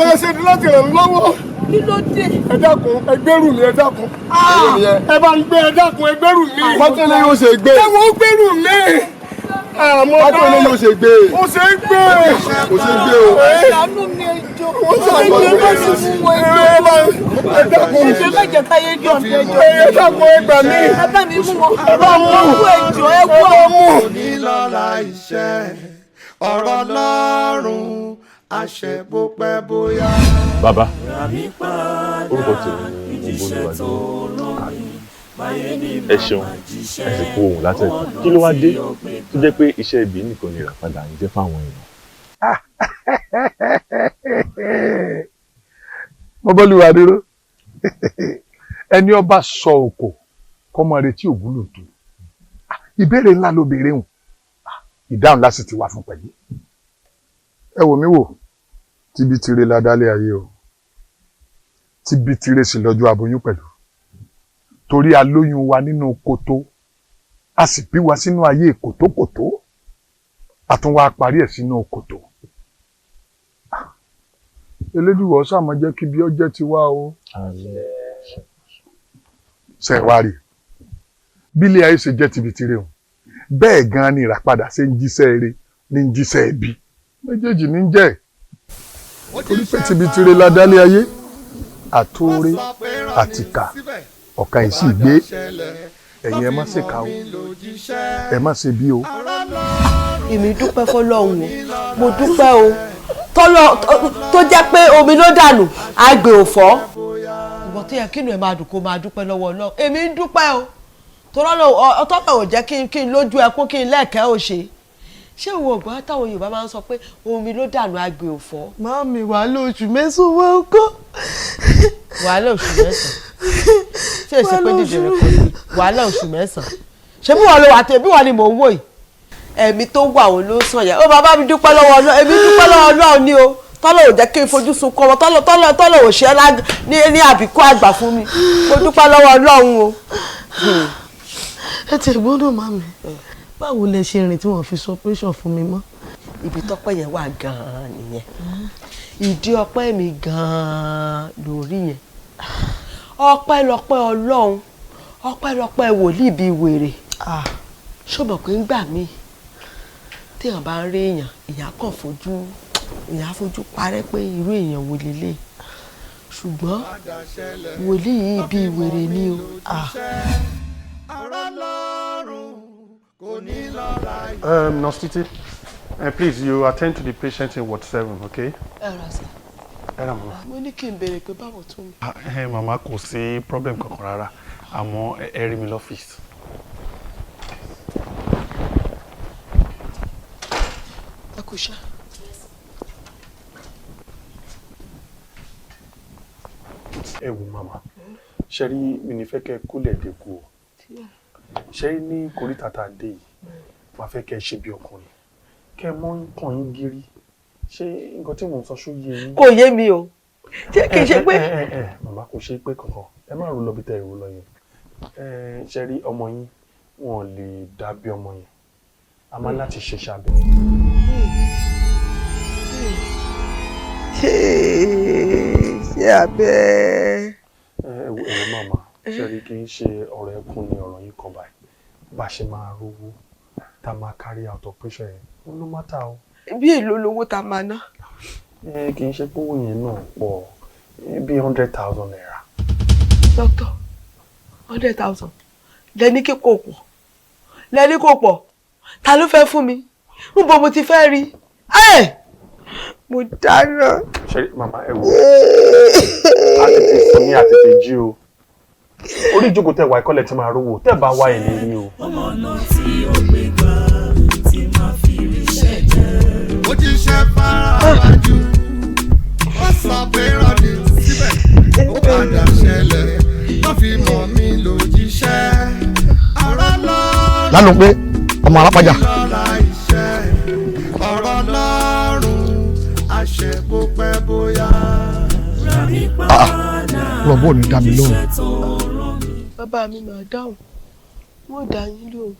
bẹ́ẹ̀ ṣe ní láti ràn lọ́wọ́. kí ló dé. ẹ dákun ẹgbẹ́rù mi ẹ dákun. ẹ bá ń gbé ẹ dákun ẹgbẹ́rù mi. mọ́tò ilé yóò ṣe gbé. ẹ wo gbẹ́rù mi. mọ́tò ilé yóò ṣe gbé. ó ṣe é gbé. kò ṣe gbé o. ìyanu mi ẹjọ́. ó ṣe é gbé báyìí mú wọn ẹjọ́. ẹ dákun. ìṣe méje káyé jọ mi ẹjọ́. ẹ dákun ẹ gbà mí. ẹ bá mi mú wọn. ẹ bá mú. ẹjọ́ ẹ wọ. onílọ́la iṣẹ́ ọ̀rọ̀ lọ́rùn àṣẹ bó pẹ́ bóyá. Bàbá, orúkọ tèmi ni Digboluja. Ẹ ṣeun, ẹ sì kú ohun látẹ̀kọ́. Kí ló wá dé tó jẹ́ pé iṣẹ́ ibi nìkan ni ìràpadà ń jẹ́ fáwọn èèyàn? Mo bọ́lúwa dúró. Ẹni ọba sọ òkò kọ́mọ retí òwúlò tó. Ìbéèrè ńlá ló béèrè hùn. Ìdáhùn lásì ti wà fún pẹ̀lú. Ẹ wò mí wò. Tíbi tire la dálé ayé o, tíbi tire sì lọ́jọ́ aboyún pẹ̀lú, torí a lóyún wa nínú kòtó, a sì bí wa sínú ayé kòtókòtó, a tún wá parí ẹ̀ sínú kòtó. Elédùwọ̀ sàmọ́ jẹ́ kí bí ó jẹ́ ti wá o. Ṣẹ̀wárì, bí ilé ayé ṣe jẹ́ tíbi tire o, bẹ́ẹ̀ gan-an ni ìràpadà ṣe ń jíṣẹ́ eré ní ń jíṣẹ́ ẹbí, méjèèjì ní ń jẹ́ torí pé tíbi tire la dálé ayé àtóore àtìkà ọ̀kan ìsì gbé ẹ̀yin ẹ má ṣe kà o ẹ má ṣe bí o. èmi dúpẹ́ fọlọ́run o mo dúpẹ́ o tó jẹ́ pé omi ló dànù àgbè ò fọ́ ìbọn tó yẹ kí inú ẹ̀ máa dùn kó máa dúpẹ́ lọ́wọ́ Ọlọ́run èmi ń dúpẹ́ o tọ́lọ́ ò jẹ́ kí n lójú ẹkún kí n lẹ́ẹ̀kẹ́ ò ṣe ṣé ìwọ ọgbà táwọn Yorùbá máa ń sọ pé omi ló dànù àgbè ò fọ́. Màámi wàhálà oṣù mẹ́sàn-án wọn kọ́. wàhálà oṣù mẹ́sàn-án ṣé èsì pé dídì rẹ kọ́ ni wàhálà oṣù mẹ́sàn-án ṣé bí wọn lọ wà tẹ̀ bí wọn ni mò ń wò yìí ẹ̀mí tó wà òun ló sàn yà ó bàbá mi dúpẹ́ lọ́wọ́ Ọlọ́run èmi dúpẹ́ lọ́wọ́ Ọlọ́run ni o tọ́lọ̀ ò jẹ́ kí n fojú sunkún ọmọ tọ́lọ̀ ò ṣe ní àbíkú àgbà fún mi mo dúpẹ́ lọ́wọ́ Ọlọ́run o. ẹ ti gbọ́dọ̀ Màámi báwo lẹ ṣe rìn tí wọ́n fi sọ operation fún mi mọ́. ibi tọ́pẹ́ yẹn wà gan-an nìyẹn ìdí ọpẹ́ mi gan-an lórí yẹn ọpẹ́lọpẹ́ Ọlọ́run ọpẹ́lọpẹ́ wòlíì bíi wèrè ṣọmọ pé ń gbà mí téèyàn bá ń rí èèyàn ìyá kan fojú parẹ́ pé irú èèyàn wo lélẹ̀ ṣùgbọ́n wòlíì yìí bíi wèrè ni o. Nurse Titi, please, you attend to the patient in Ward 7, okay? Mo ní kí n béèrè pé báwo tún ni. Màmá kò sí problem kankan rárá, àmọ́ ẹ rí mi lọ́fíìsì. Ẹ kú iṣẹ́. Ẹ wò màmá, ṣe rí mi ní fẹ́ kẹ́ kúlẹ̀ dé kú o. Ṣe rí ní kòríta tá a dé yìí, màá fẹ́ kẹ́ ṣe bí ọkùnrin. Kẹ́ mọ́ nǹkan yín gírí. Ṣé nǹkan tí mò ń sọ ṣó yé yín? Kò yé mi o. Ṣé kì í ṣe pé. Màmá kò ṣe pé kankan. Ẹ má ro lọ bí tẹ́ ẹ ro lọ yẹn. Ṣe rí ọmọ yín, wọn ò lè dà bí ọmọ yẹn. A máa láti ṣe ṣàbẹ̀. Ṣé abẹ́. Ẹ̀wọ̀ màmá, ṣe rí kì í ṣe ọ̀rọ̀ ẹkún ni ọ̀rọ̀ yín kan báyìí. Bá ṣe máa rówó, tá máa carry out operation yẹn, ó ló má ta o. Bí èlò lówó tá máa ná. Kì í ṣe pé owó yẹn náà pọ̀ bí 100,000 naira. Doctor, 100,000. Lẹ́ni kí kò pọ̀. Lẹ́ni kò pọ̀. Ta ló fẹ́ fún mi? Níbo mo ti fẹ́ rí? Mo dáná. Ṣé màmá ẹ wò? Àtètè fún ní àtètè jí o. Orí ìjókòó tẹ́ wà ìkọ́lẹ̀ tí máa rówó tẹ́ bá wá ẹ̀ nílé o. Ọmọ náà tí ó gbé gbà tí máa fi ríṣẹ́ jẹ́. Ó ti ṣe fáráwájú, ó sọ pé rọ́ọ̀dì síbẹ̀, ó padà ṣẹlẹ̀, wọ́n fi mọ̀ mí lójíṣẹ́. Ọ̀rọ̀ lọ́rùn. Lánàá pé ọmọ alápájà. Ọ̀rọ̀ lọ́rùn, àṣẹ bó pẹ́ bóyá. Rọ̀bù ò ní dá mi lóhùn. Bàbá mi máa dáhùn. Wọ́n dá yín lóhùn.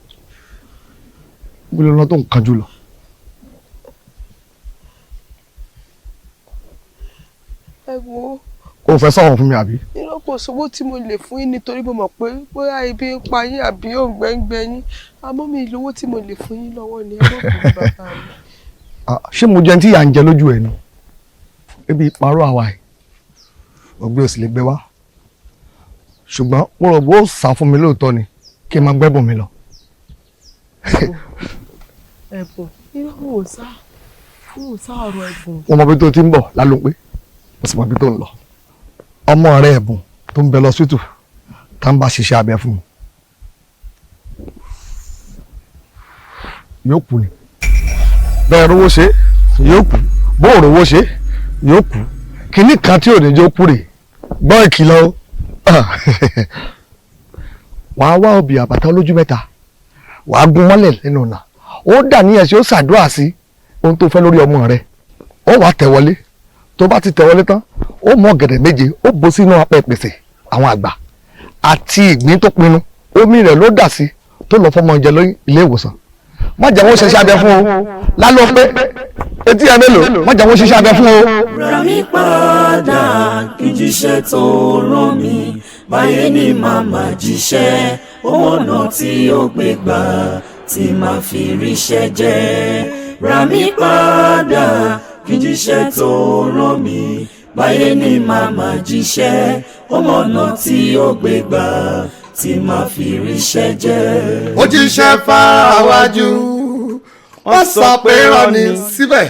Gbọ́dọ̀ lọ tó ń kanjú lọ. Ẹ wo. O fẹ́ sọ̀rọ̀ fún mi àbí? Irọ́ kò sówó tí mo lè fún yín nítorí mo mọ̀ pé bóyá ibi ń pa yín àbí òǹgbẹ́ngbẹ́ yín. Àmọ́ mi lówó tí mo lè fún yín lọ́wọ́ ni ẹ má kú bàbá mi. Ṣé mo jẹun tí ìyà ń jẹ lójú ẹ̀ ni? Ebi ìparọ́ àwa ẹ̀. Ọgbẹ́ òsì lè gbé wá. Ṣùgbọ́n mo rò bó sá fún mi lóòótọ́ ni kí n máa gbẹ́bùn mi lọ. Ẹ̀bùn irọ́ mo ò sá ọ̀rọ̀ ẹ̀bùn. Mo mọ ibi tó ti ń bọ̀ lálópé mo sì mọ ibi tó ń lọ. Ọmọ rẹ ẹ̀bùn tó ń bẹ lọ sítù tá ń bá ṣiṣẹ́ abẹ fún mi. Yóò kú ni. Bẹ́ẹ̀ rówó ṣe yóò kú. Bó rówó ṣe yóò kú. Kinní kan tí ò ní jẹ́ kú rè gbọ́ ìkìlọ̀ o. Wàá wá obì àbàtà olójú mẹ́ta. Wàá gún mọ́lẹ̀ lẹ́nu ọ̀nà. Ó dà níyẹn sí ó ṣàdúrà sí ohun tó fẹ́ lórí ọmọ rẹ. Ó wàá tẹ̀ wọlé. Tó bá ti tẹ̀ wọlé tán ó mọ ọ̀gẹ̀dẹ̀ méje ó bó sínú apẹ̀ pèsè àwọn àgbà àti ìgbín tó pinnu omi rẹ̀ ló dà sí tó lọ fọmọ jẹ lóyún ilé ìwòsàn. Má jẹ́ wọ́n ṣiṣẹ́ abẹ fún o lálọ́ pé etí ẹ mélòó má jẹ́ wọ́n ṣiṣẹ́ abẹ fún o. Rà mí padà kí jíṣẹ́ tó rán mi báyé ní màmá jíṣẹ́ ọ̀nà tí ó gbé gbà tí màá fi ríṣẹ́ jẹ́. Rà mí padà kí jíṣẹ́ tó rán mi báyé ní màmá jíṣẹ́ ọ̀nà tí ó gbé gbà tí màá fi ríṣẹ́ jẹ́. Ó jíṣẹ́ fáráwájú, wọ́n sọ pé rọ́ọ̀nì síbẹ̀,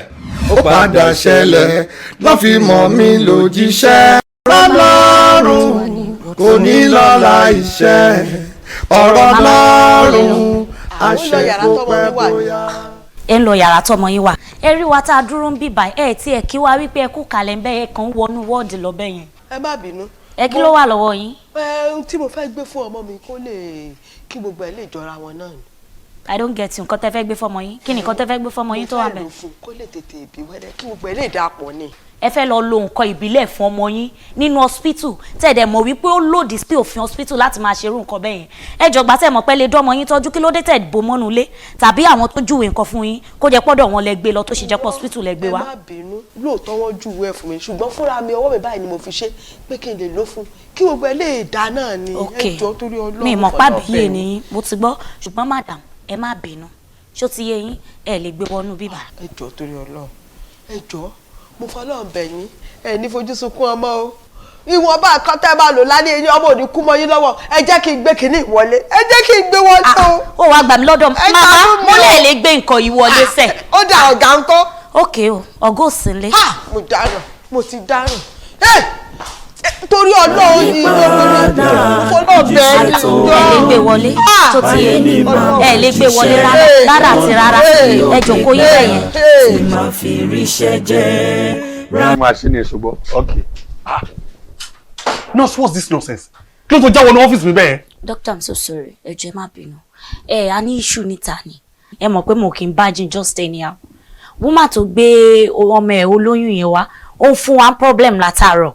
ó padà ṣẹlẹ̀, lọ́ fi mọ̀ mí lójíṣẹ́. Ọlọ́run kò ní lọ́la iṣẹ́, ọ̀rọ̀ Ọlọ́run àṣẹ kó pẹ́ bóyá. Ẹ ń lọ yàrá tọmọ yín wà. Ẹ rí wa tá a dúró ń bì báyìí ẹ tí ẹ kí wá wípé ẹ kú kalẹ̀ ń bẹ́ ẹ kàn ń wọnú wọ́ọ̀dì lọ́bẹ̀ yẹn. Ẹ má bínú. Ẹ kí ló wà lọ́wọ́ yín? Tí mo fẹ́ gbé fún ọmọ mi kó lè kí gbogbo ẹ lè jọra wọn náà ni. I don't get you. Nǹkan tẹ́ fẹ́ gbé fọmọ yín. Kí ni nǹkan tẹ́ fẹ́ gbé fọmọ yín tó wà bẹ́ẹ̀? Mo fẹ́ lò fún kó lè tètè bí wẹ́rẹ́ kí gbogbo ẹ lè dàpọ̀ ni. Ẹ fẹ́ lọ lo nǹkan ìbílẹ̀ fún ọmọ yín nínú hospital tẹ̀dẹ̀ mọ̀ wípé ó lòdì sí òfin hospital láti máa ṣerú nǹkan bẹ́ẹ̀ yẹn. Ẹ jọ̀gbà tẹ̀ mọ̀ pé lè dọ́mọ yín tọ́jú kí ló dé tẹ̀ bò mọ́nu ilé tàbí àwọn tó júwe nǹkan fún yín kó jẹ́ pọ́dọ̀ wọn lẹ gbé lọ tó ṣe jẹ́ pọ̀ hospital lẹ gbé wá. Ẹ má bínú lóòótọ́ wọ́n júwe ẹ̀ fún mi ṣùgbọ́n fúnra mi ọwọ́ mi báyìí ni mo fi ṣe pé kí n lè lò fún kí gbogbo ẹ lè dá náà ni. Ẹ jọ̀ọ́ torí Ọlọ́run. Mi mọ̀ pábíyè ni mo ti gbọ́ ṣùgbọ́n madam ẹ má bínú ṣó ti yé yín ẹ lè gbé wọnú bíbá. Ẹ jọ̀ọ́ torí Ọlọ́run ẹ jọ̀ọ́ mo fọlọ́run bẹ̀ yín ẹ ní fojú sunkún ọmọ o ìwọ̀nba kan tẹ́ máa lò lálẹ́ yín ọmọ òní kú mọ́ yín lọ́wọ́ ẹ jẹ́ kí n gbé kinní ìwọlé ẹ jẹ́ kí n gbé wọlé o. ó wàá gbà mí lọ́dọ̀ màmá mo lè gbé nǹkan yìí wọlé sẹ̀. ó dà ọ̀gá ńkọ́. ókè o ọ̀gá ò sí nílé. mo dáràn mo ti dáràn torí ọlọ́run ni fọlọ́ọ̀bẹ ẹ lè gbé wọlé tó ti yé ẹ lè gbé wọlé rárá àti rárá ẹ jòkó yín bẹ́ẹ̀ yẹn. tí máa fi ríṣẹ́ jẹ́. máa ṣe ní ẹ̀ṣọ́gbọ́ okay. Nurse, what's this nonsense? Kí ló tó jáwọ́ ní ọ́fíìsì mi bẹ́ẹ̀? Doctor, I'm so sorry. Ẹ jọ̀ọ́ má bínú. A ní issue níta ni. Ẹ mọ̀ pé mo kì í bájìn just anyhow. Woman tó gbé ọmọ ẹ̀ olóyún yẹn wá, ó ń fún wa problem látàárọ̀.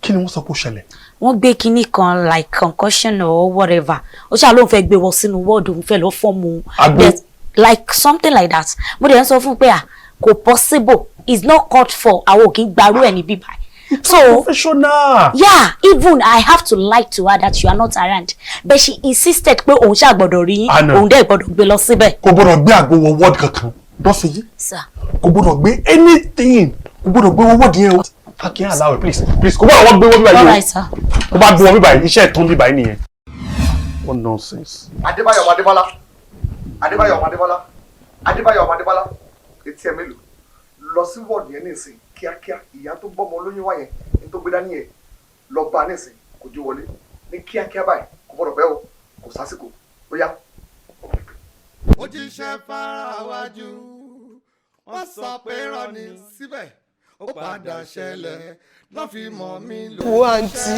Kí ni wọ́n sọ pé ó ṣẹlẹ̀? Wọ́n gbé kinní kan like concussion or whatever. Ó ṣáà ló ń fẹ́ gbé wọ sínú wọ́ọ̀dù òun fẹ́ lọ fọ́ọ̀mù. Like something like that. Mo dẹ̀ ń sọ fún pé kò possible. It's not called for. Àwọn ò kì í gbarú ẹ̀ ní bíbá. So, professional. Yeah, even I have to lie to her that you are not around. But she insisted pé òun ṣá gbọ́dọ̀ rí yín, òun dẹ̀ gbọ́dọ̀ gbé lọ síbẹ̀. Kò gbọ́dọ̀ gbé àgbo wọ ward kankan. Dọ́sí yìí. Sir. Kò gbọ́dọ̀ gbé anything. Kò gbọ́dọ̀ gbé wọ ward yẹn o. I can't allow it, please. Please, kò gbọ́dọ̀ wọ́n gbé wọ́n bíbá yìí. All right, sir. Kò bá gbé wọ́n bíbá yìí, iṣẹ́ ìtàn bíbá yìí nìyẹn. What nonsense. Adébáyọ̀ Adébọ́lá. Adébáyọ̀ Adébọ́lá. Adébáyọ̀ Adébọ́lá. Etí ẹ̀ mélòó? Lọ sí ward yẹn nísìnyí kíákíá ìyá tó gbọ́mọ olóyún wá yẹn ní tó gbé dání yẹn lọ bá nísìn kò jí wọlé ní kíákíá báyìí kò gbọ́dọ̀ pẹ́ o kò sásìkò ó yá. ó ti ṣe fara wájú wọ́n sọ pé rọ́ọ̀nì síbẹ̀ ó padà ṣẹlẹ̀ lọ́ fi mọ̀ mí lò. wo àǹtí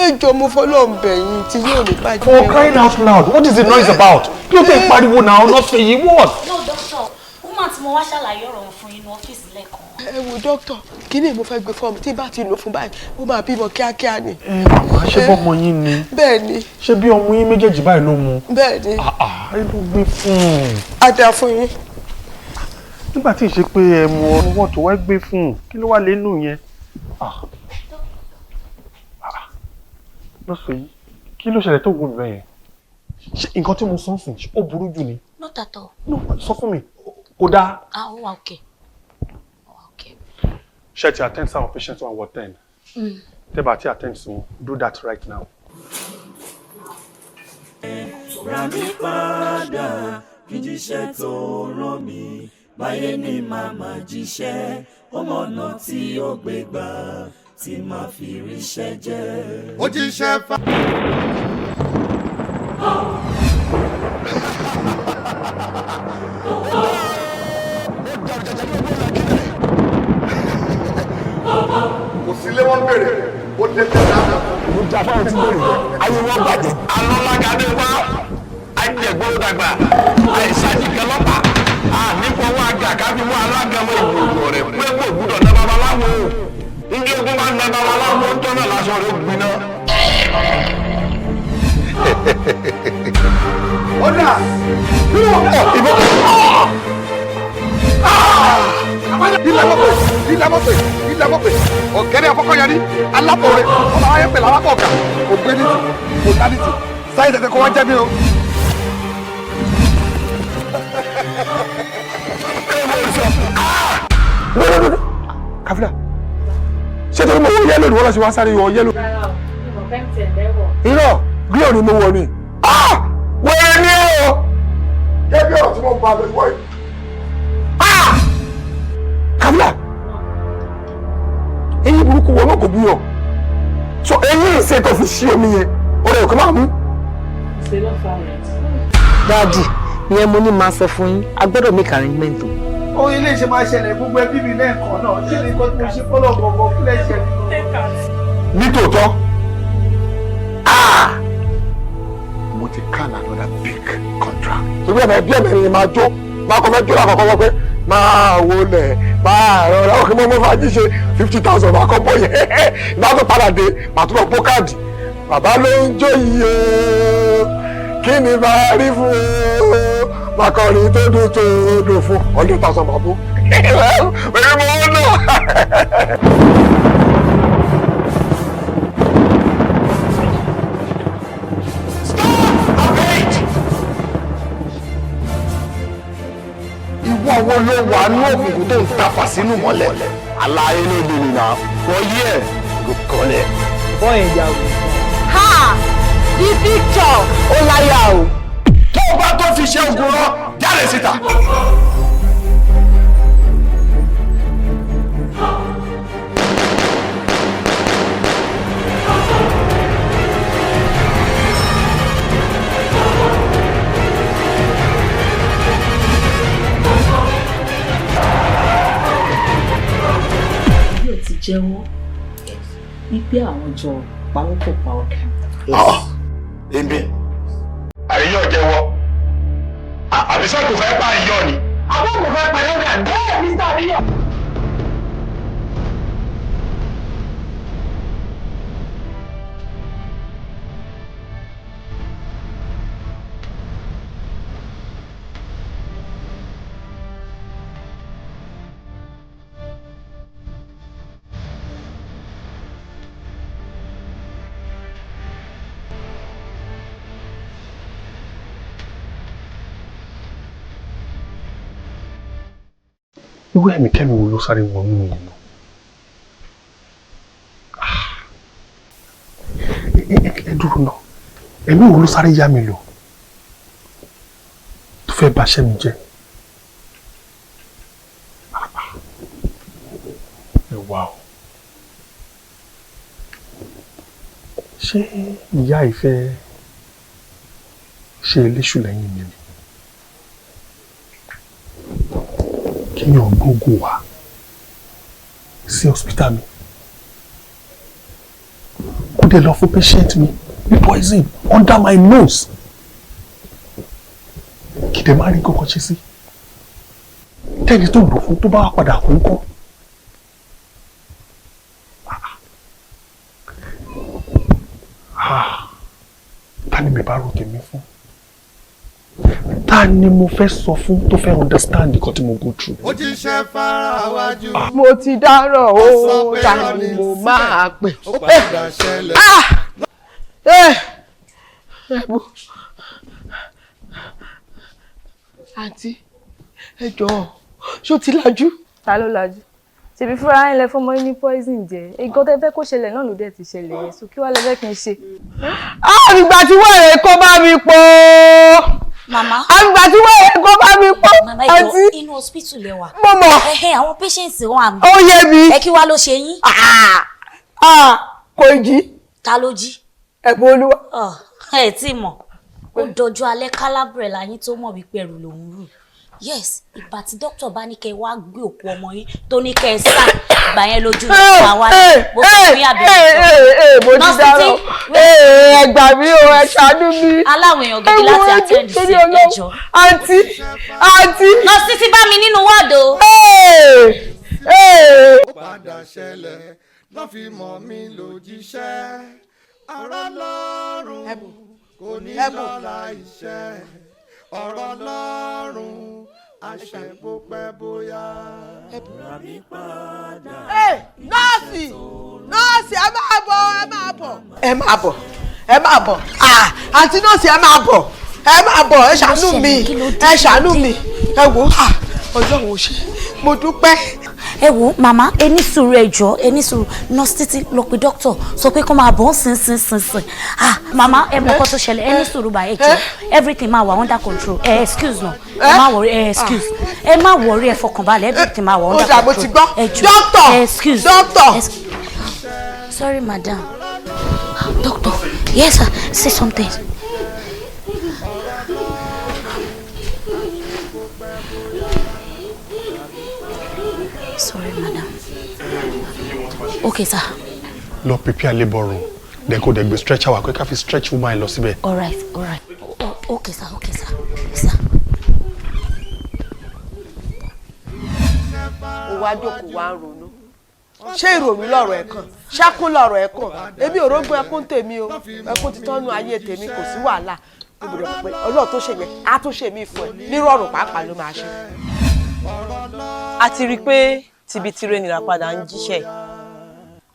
ẹjọ́ mo fọlọ́ọ̀ bẹ̀yìn tí yóò ní bàjẹ́. For crying out loud, what is the noise about? Kí ló tẹ̀ pariwo náà ọ̀nà fèyí what? No, doctor, woman tí mo wá ṣàlàyé ọ̀rọ̀ fún inú ọ́fíìsì lẹ́ẹ̀kan. Ẹ wo dókítà kí ni mo fẹ́ gbé fọ́ọ̀mù tí bá ti lò fún báyìí ó máa bímọ kíákíá ni. Màmá ṣé bọ́mọ yín ni? Bẹ́ẹ̀ ni. Ṣé bí ọmọ yín méjèèjì báyìí ló mu? Bẹ́ẹ̀ ni. Ẹ ló gbé fún un. A dà fún yín. Nígbà tí ì ṣe pé ẹ mú ọwọ́ tó wá gbé fún un, kí ló wà lẹ́nu yẹn? Lọ́sọ̀ yìí, kí ló ṣẹlẹ̀ tó wù mí bẹ́ẹ̀ yẹn? Ṣé nǹkan tí mo sọ fún ó burú jù ni? Not at all. No, sọ fún mi, kò dáa. Ó wà okay. Ṣé ti attend to our patients on ward 10? Tẹ́ bá ti attend to do that right now. Ra mi padà kí jíṣẹ́ tó rán mi báyé ní màmá jíṣẹ́ ọmọ náà tí ó gbé gbà tí màá fi ríṣẹ́ jẹ́. ó ti ṣe fa. kò sí ilé wọn bèrè ó dé tẹ̀lé àná. mo jà fáwọn tí bèrè ayé wọn bàjẹ́. alọ́lágadé wá àjẹgbọ́n dàgbà àìsàjì kẹlọ́pàá ànífọwọ́ àgà káfíwọ́ alágẹmọ ìgbòho rẹ̀ pé kò gbúdọ̀ ná babaláwo ndí ogun máa ń ná babaláwo ń tọ́nà lásán rẹ̀ gbiná. ó dà ilẹ̀ mọ́pẹ́ ọ̀gẹ́rẹ́ afọ́kọ́yọrí alábọ̀ọ́rẹ́ ọba ayé pẹ̀lú alábọ̀ọ̀gà ògbénitì òdánitì sáyé tẹ̀tẹ̀ kọ́ wá jẹ́ mi o. Kafila ṣé tó ní mo wọ yẹ́lò ni wọ́n lọ sí wá sáré yọ yẹ́lò. irọ́ gílò ni mo wọ ni. wẹ́rẹ́ ni o. kébí ọ̀rọ̀ tí mo bá lọ ìwọ yìí. Kafila eyín burúkú wọn náà kò búyọ so eyín ìṣe tó fi ṣí omi yẹn ó rẹ̀ kó máa mú. dáàdì ìyẹn mo ní máa sọ fún yín a gbọ́dọ̀ make arrangement o. ohun ilé iṣẹ́ máa ṣẹlẹ̀ gbogbo ẹbí mi lẹ́ẹ̀kan náà kí ni kó tó ṣe fọ́lọ̀ gbọ̀ngàn kí lè ṣe nítòótọ́ mo ti kàn another big contract. torí ẹ̀mẹ̀ ni máa jó máa kọ́ fẹ́ jó lákọ̀ọ́kọ́ wọ́n pé máa wọlé máa rọra òkè mọ́ fàájì ṣe 50,000 máa kọ́ bọ́ yẹn ìgbà tó padà dé màá tún lọ pọ́ káàdì bàbá ló ń jó yìí o kí ni máa rí fún o máa kọrin tó dùn fún 100,000 máa bó pẹ̀lú mọ́ wọn náà. ìwọ wo ló wà ní òkùnkùn tó ń tapà sínú mọ́lẹ̀. aláyé ló lè nà wọ́n yí ẹ̀ ló kọ́lẹ̀. bọ̀bọ̀ yẹn yà wò. Ha! The picture ó láyà o. Tó o bá tó fi ṣe ogun rọ, jáde síta. Yóò ti jẹ́wọ́ wípé àwọn jọ pawọ́pọ̀ pa ọ̀dà. Èmi, àríyàn jẹ́wọ́. Àbísọ́ kò fẹ́ pa àríyàn ni. Àwọn kò fẹ́ pa lọ́dà bẹ́ẹ̀ Mr. Àríyàn. Irú ẹ̀mí kẹ́mi wo ló sáré wọnú yẹn náà? Ẹ dúró náà, ẹ̀mí wo ló sáré yá mi lò tó fẹ́ bà ṣẹ́ mi jẹ́? Ẹ wá o. Ṣé ìyá ìfẹ́ ṣe eléṣù lẹ́yìn mi ni? Kíyàn gbógun wá sí hospital mi kó dé lọ fún patient mi ní poison under my nose kí dẹ̀ má rí kankan ṣe sí tẹ́ni tó lò fún tó bá padà kú ńkọ́. Ta ni mi bá rò tèmi fún? Ta ni mo fẹ́ sọ fún tó fẹ́ understand nǹkan tí mo go through? Ó ti ṣe fara wájú. Mo ti dáràn o, ta ni mo máa pè? Ó padà ṣẹlẹ̀. Àǹtí, ẹ jọ̀ọ́, ṣó ti lajú? Ta ló lajú? Ṣèbí fúnra yín lẹ fọmọ yín ní poison jẹ. Nǹkan tẹ́ fẹ́ kó ṣẹlẹ̀ náà ló dẹ̀ ti ṣẹlẹ̀ yẹn. So kí wá lẹ fẹ́ kí n ṣe? Àgbà tí wẹ̀rẹ̀ kó bá mi pọ̀. Màmá. Àgbà tí wẹ̀rẹ̀ kó bá mi pọ̀. Màmá ìjọ inú hospital lẹ wà. Mo mọ̀. Àwọn patients wà mí. Ó yé mi. Ẹ kí wá ló ṣe yín? Kò jí. Ta ló jí? Ẹ̀bùn Olúwa. Ẹ tí mọ̀. Ó dọjú alẹ́ kálábùrẹ̀ láyín tó mọ̀ wípé ẹrù lòún rù. Yes, ìgbà tí dókítà bá ní kẹ́ wá gbé òkú ọmọ yín tó ní kẹ́ sá ìgbà yẹn lójú ní àwa mo fi rí àbẹ̀wò. Mo ti dárò. Ẹ gbà mí o, ẹ ṣàánú mi. Aláwọ̀ èèyàn gidi láti attend sí ẹjọ́. Àǹtí. Nọ́ọ̀sì ti bá mi nínú wọ́ọ̀dù. Ó padà ṣẹlẹ̀ lọ́ fi mọ̀ mí lójíṣẹ́. Ọ̀rọ̀ lọ́rùn kò ní lọ́la iṣẹ́. Ọ̀rọ̀ lọ́rùn àṣẹ̀bópẹ́ bóyá. Nọ́ọ̀sì ẹ máa bọ̀. Ẹ máa bọ̀. Àǹtí nọ́ọ̀sì ẹ máa bọ̀. Ẹ ṣàánú mi. Ẹ wò Ọlọ́run ò ṣe mo dúpẹ́. Ẹ wò màmá ẹ ní sùúrù ẹ jọ̀ọ́ ẹ ní sùúrù nọ́ọ̀sì títí lọ pé dókítà sọ pé kó máa bọ̀ sínsìn. Màmá ẹ mọ̀ kó tó ṣẹlẹ̀ ẹ ní sùúrù bá ẹ jọ̀ọ́ everything máa wà under control excuse no ẹ má worry excuse ẹ má worry ẹ fọkànbalẹ̀ everything máa wà under control. Ó dà mo ti gbọ́ excuse doctor. Sorry madam. Doctor yes sir say something. Sorry, madam. Okay, sir. Lọ prepare labour room. Then kó dẹ̀ gbé stretcher wá, kó ká fi stretch woman lọ síbẹ̀. All right. Okay, sir. Yes, sir. Ó wá jókòó wá ń ronú. Ṣé ìròmí lọ̀rọ̀ ẹ̀ kàn? Ṣákún lọ̀rọ̀ ẹ̀ kàn? Èmi ò rógun ẹkún tèmi o. Ẹkún ti tọ́nu ayé tèmi kò sí wàhálà. Ibùdó pé Ọlọ́run tó ṣe yẹn, á tún ṣe mí fún ẹ. Nírọ̀rùn pàápàá ló máa ṣe. A ti rí i pé tibitire ni ìràpadà ń jíṣẹ́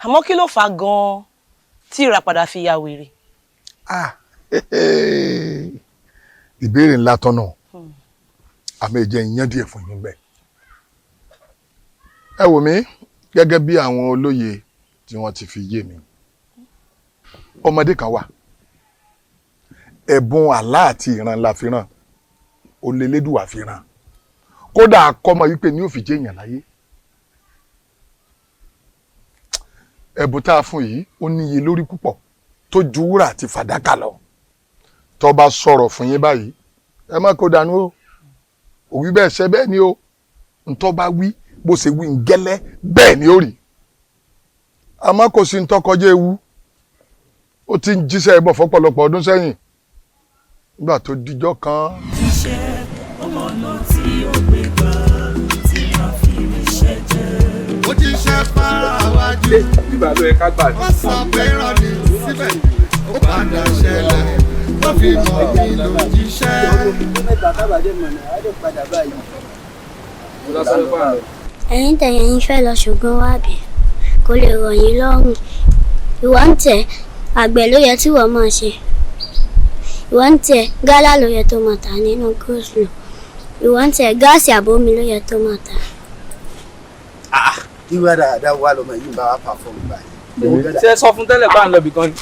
àmọ́ kí ló fà á gan-an tí ìràpadà fi ya wèrè. Ìbéèrè ńlá tọ́nà àmọ́ ìjẹ́ ìyẹn díẹ̀ fún yín bẹ́ẹ̀. Ẹ wò mí gẹ́gẹ́ bí àwọn olóye tí wọ́n ti fi yé mi ọmọdé kan wà ẹ̀bùn àlá àti ìran la fi ràn olélédùwà fi ràn kódà akọ́mọ wípé ní òfìjẹ́ èèyàn láyé ẹ̀bùn tá a fún yìí ó níye lórí púpọ̀ tó ju wúrà àti fàdákà lọ tó bá sọ̀rọ̀ fún yín báyìí ẹ má kó dànù o òwí bẹ́ẹ̀ ṣe bẹ́ẹ̀ ni o ntọ́ bá wí bó ṣe wí ń gẹ́lẹ́ bẹ́ẹ̀ ni ó rí àmọ́ kò sí ntọ́ kọjá ewu ó ti ń jíṣẹ́ ẹbọ fọ́pọ̀lọpọ̀ ọdún sẹ́yìn nígbà tó dijọ́ kan. iṣẹ́ ọmọ náà tí ó gbé gbà tí wọ́n fi iṣẹ́ jẹ́. ó ti ṣe fara wájú wọ́n sọ pé rán ni síbẹ̀ ó padà ṣẹlẹ̀ wọ́n fi mọ̀ mí lójíṣẹ́. ẹ̀yin tẹ̀yẹ̀ yín fẹ́ lọ ṣùgbọ́n wá bẹ̀ kó lè rọ̀ yín lọ́rùn ìwọ ń tẹ̀ àgbẹ̀ ló yẹ tí wọ́n máa ṣe ìwọ ń tẹ̀ gálà ló yẹ tó máa tà nínú gúúsùlù ìwọ ń tẹ̀ gáàsì àbómi ló yẹ tó máa tà. irú àdáadáa wà lọ́mọ yìí bá wà pàfọ́ọ̀mù báyìí. ṣe sọ fún tẹ́lẹ̀ bá ń lọ bìkan ni.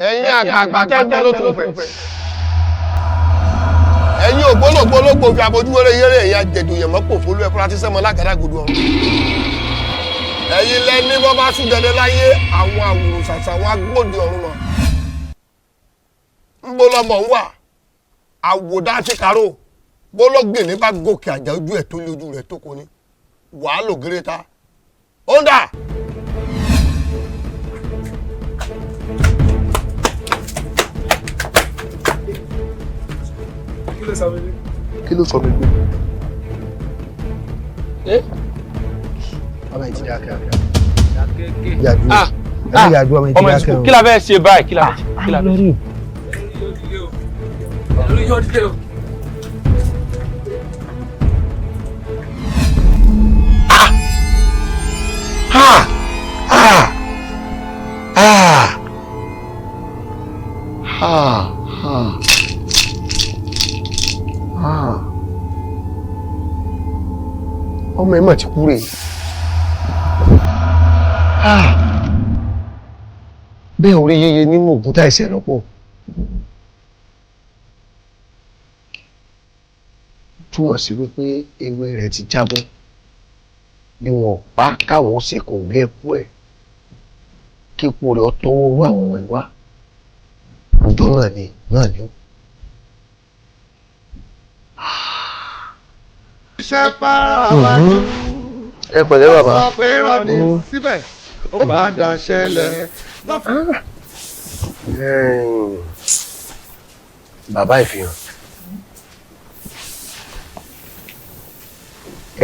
ẹ̀yin àgbààgbà tẹ́gbẹ́ ló tún fẹ́. ẹ̀yin ògbólógbólógbò fi àbójúwèrè yẹ́rẹ́ ẹ̀yà jẹ̀dùyẹ̀ mọ́pò fólú ẹ̀kọ́ láti sẹ́mọ́ lágàdàgodo ọ̀run. ẹ̀yin lẹ́ni bọ́ bá sùn dẹ́dẹ́ láyé àwọn àwòrán ṣàṣà wa gbòdì ọ̀run mọ́. ń bó lọ́mọ ń wà àwòdá àti kàró bólógbè ní bá gòkè àjà ojú ẹ̀ tó lé ojú rẹ̀ tó kò ní wàá lò gírẹ́ta. ó ń dà. kí ló sọ mi gbé. ọmọ ìtì dákẹ́ yàdú ọmọ ìtì dákẹ́ o. kí la fẹ́ ṣe báyìí kí la fẹ́ ṣe. ọmọ ẹ̀ mà ti kú rè bẹ́ẹ̀ orí yeye nínú ògùn tá ẹsẹ̀ lọ́pọ̀ túmọ̀ sí wípé ewé rẹ̀ ti jábọ́ bí wọn pa káwọn sì kò gbé ẹkú ẹ̀ kíkú rẹ̀ tọwọ́ rú àwọn ọmọ ìwá ọjọ́ náà ni ó. iṣẹ́ fara wájú ẹ pẹ̀lẹ́ bàbá. wọ́n sọ pé rán ni síbẹ̀ ó padà ṣẹlẹ̀. bàbá ìfihàn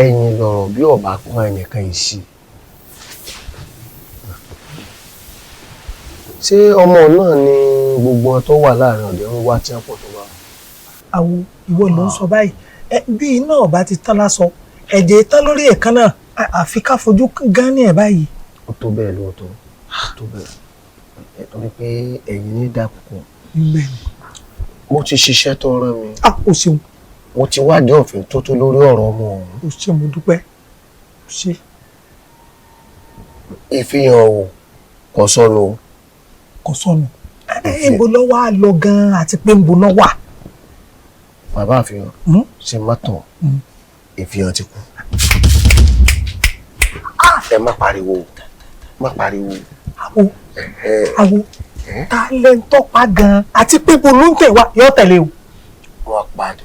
ẹ̀yin lọ̀rọ̀ bí ọba kún ẹnìkan yìí sí ṣé ọmọ náà ni gbogbo wọn tó wà láàrin ọ̀dẹ̀ ń wá tí wọ́n pọ̀ tó wà. àwọn ìwọ ló ń sọ báyìí bí iná ọba ti tán lásán ẹ̀jẹ̀ tán lórí ẹ̀kan náà àfi ká fojú gán ní ẹ̀ báyìí. ó tó bẹ́ẹ̀ lóòótọ́ ó tó bẹ́ẹ̀ torí pé ẹ̀yin ní dàkúkọ. mo ti ṣiṣẹ́ tó rán mi. o ṣeun. mo ti wádìí òfin tó tó lórí ọ̀rọ̀ ọmọ ọ̀hún. o ṣe mo dúpẹ́ o ṣe. ìfihàn o kò sọnù. kò sọnù níbo ló wà lọ gan-an àti pé níbo ló wà. bàbá àfihàn ṣe mọ́tò ìfihàn ti kú. ẹ má pariwo má pariwo. àwo ta lẹ ń tọ́pa gan-an àti pé bo ló ń tẹ̀ wá yọ tẹ̀lé o. wọ́n pàdé.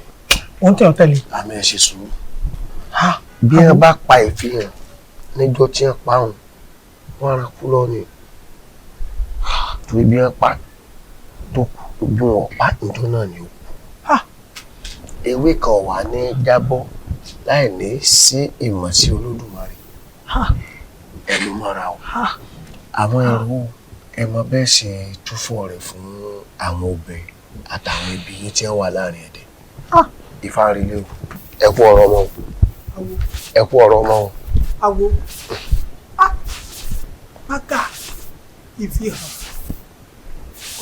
wọ́n tẹ̀ ọ́ tẹ̀lé. àmì ẹ̀ ṣe sùúrù. bí wọ́n bá pa ìfihàn níjọ́ tí wọ́n pa òun wọ́n ara kú lọ ni. torí bí wọ́n pa tó kú bí wọ́n pa ìjọ náà ni ó kú. ewé kan wà ní jábọ́ láì ní sí ìmọ̀ sí Olódùmarè. ẹnu mọ́ra o. àwọn ẹrú ẹ mọ bẹ́ẹ̀ ṣe túfọ̀ rẹ̀ fún àwọn obìnrin àtàwọn ẹbí yìí tí wọ́n wà láàrin ẹ̀dẹ̀. ìfarilé o ẹ kú ọ̀rọ̀ ọmọ o ẹ kú ọ̀rọ̀ ọmọ o. àwo bàgà ìfihàn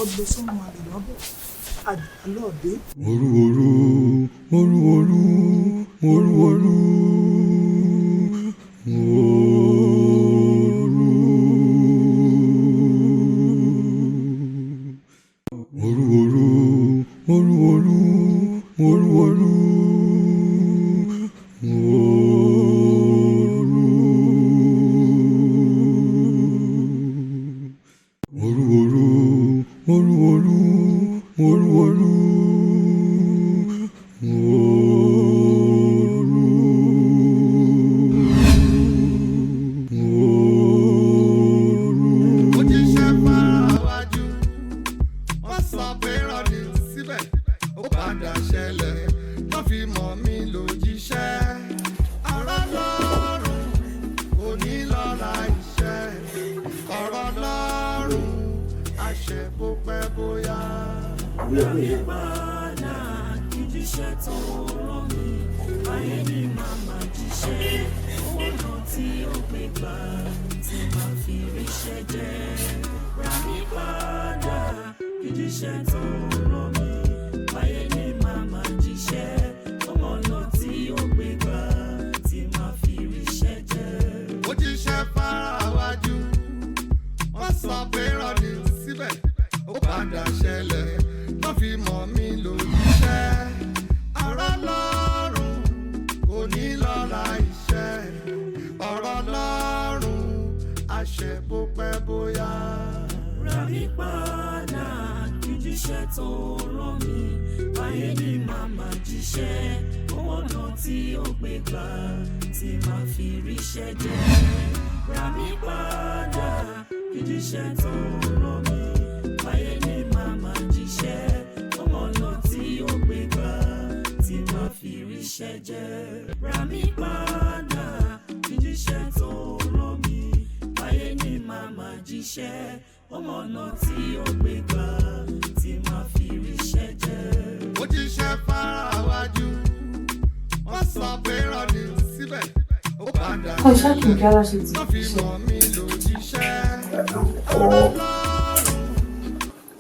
ọdún sọmọ àlè lọ́bẹ̀ àdìgbàlọ́ọ̀dẹ. Òru òru òru òru òru òru.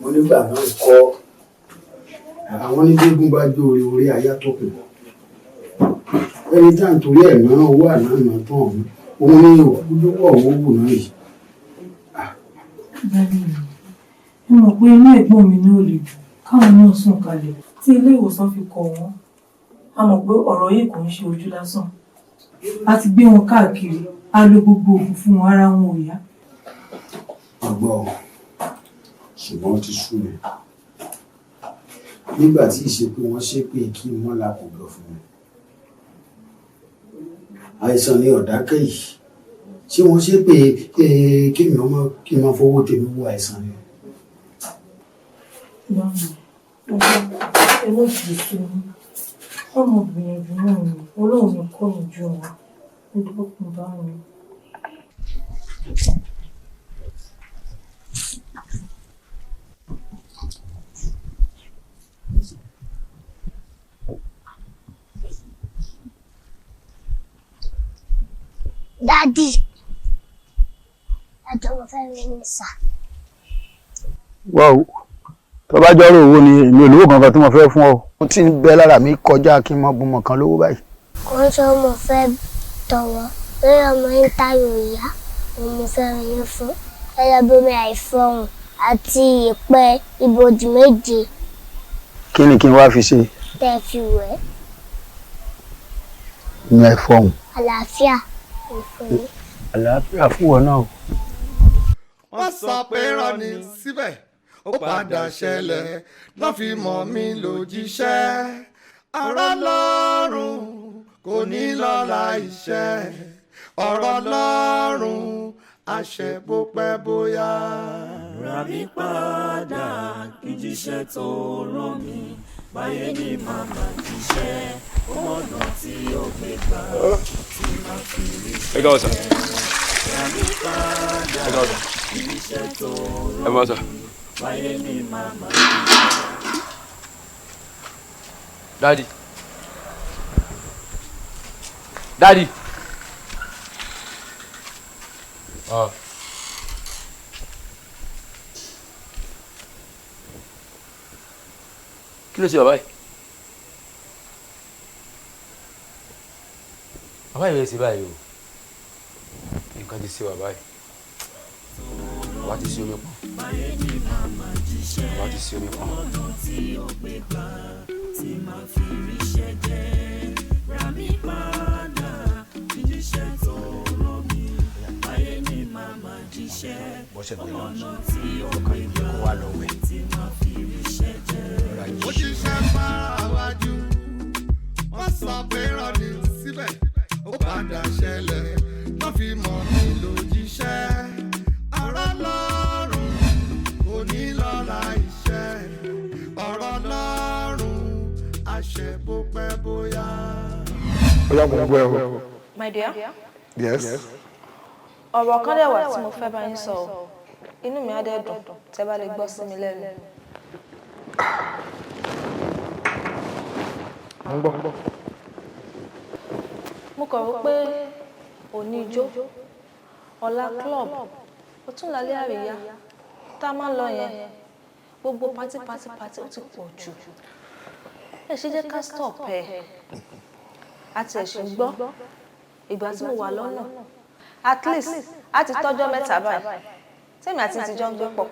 Mo nígbà náà kọ́ àwọn onígbégún bá jó orí ayá tó kù ẹni tá à ń torí ẹ̀ náà owó àná tán òun ní ojúwọ́ owó wù náà yìí. mo mọ̀ pé inú ẹ̀gbọ́n mi ní ò lè jù káwọn náà sùn kalẹ̀ tí ilé ìwòsàn fi kọ̀ wọ́n a mọ̀ pé ọ̀rọ̀ yìí kò ń ṣe ojú lásán a ti gbé wọn káàkiri a lo gbogbo oògùn fún wọn ara wọn ò yá. ọgbọ́n ṣùgbọ́n ó ti sú mi nígbà tí ìṣe pé wọ́n ṣe pé kí wọ́n la kò lọ fún mi àìsàn ní ọ̀dákẹ́ yìí ṣé wọ́n ṣe pé kí n máa fowó tèmi wo àìsàn ni. ẹ ló ti ṣe ọmọ gbìyànjú náà ni Ọlọ́run ní kọ́ mi ju wọn ní dókun bá wọn. Daddy, ẹjọ́ mo fẹ́ rí ní sà. Wow, tó bá jọ́rọ̀ owó ni èmi olówó kankan tí mo fẹ́ fún ọ. Mo ti ń bẹ lára mi kọjá kí n mọ bùnmọ̀ kan lówó báyìí. Kò ń ṣe mo fẹ́ tọ̀wọ́ lórí ọmọ yín táyọ̀ ìyá òun mo fẹ́ rí yín fún. Ẹyẹ bomi àìfọhùn àti ìpẹ́ ibojì méje. Kí ni kí n wá fi ṣe? Tẹ́ fi wẹ̀. Ní àìfọhùn. Àlàáfíà. Àlàáfíà fún ọ náà. Wọ́n sọ pé rọ́ni síbẹ̀ ó padà ṣẹlẹ̀ lọ́ fi mọ̀ mí lójíṣẹ́ ọ̀rọ̀ lọ́rùn kò ní lọ́la iṣẹ́ ọ̀rọ̀ lọ́rùn àṣẹ bó pẹ́ bóyá. Rà mí padà kí jíṣẹ́ tó rán mi báyé ní màmá jíṣẹ́ ọmọdé tí ó gbé gbà tí máa fi rí ṣe. Ẹ káwọ́ sà. Rà mí padà Ẹ káwọ́ sà. kí jíṣẹ́ tó Ẹ bọ́ sà. rán mi báyé ní màmá jíṣẹ́. Daddy. Daddy. kí ló ṣe bàbá yìí? bàbá yìí rẹ̀ ṣe báyìí o nǹkan ti ṣe bàbá yìí bàbá ti ṣe omi pọ̀ bàbá ti ṣe omi pọ̀. bọ́sẹ̀ gbé lọ ọkàn ìgbé kó wá lọ wẹ̀. ó ti ṣe fara wájú wọ́n sọ pé rọ́ọ̀nì síbẹ̀ ó padà ṣẹlẹ̀ wọ́n fi mọ̀ mí lójíṣẹ́ ọ̀rọ̀ lọ́rùn kò ní lọ́la iṣẹ́ ọ̀rọ̀ lọ́rùn àṣẹ bó pẹ́ bóyá. ó yá mo gbọ́ ẹ o. My dear. Yes. Ọ̀rọ̀ kan dẹ̀ wà tí mo fẹ́ bá yín sọ o. Inú mi á dẹ̀ dùn tẹ́ bá lè gbọ́ sí mi lẹ́nu. Mo ń gbọ́. Mo kàn rò pé òní ijó, ọ̀la club, ọ̀túnla lé àríyá, tá a máa ń lọ yẹn, gbogbo pátí ó ti pọ̀ jù. Ẹ ṣe jẹ́ ká stop ẹ̀. Àti ẹ̀sìn gbọ́, ìgbà tí mo wà lọ́nà. At least a ti tọ́jọ́ mẹ́ta báyìí tèmi àti ti jọ ń gbé pọ̀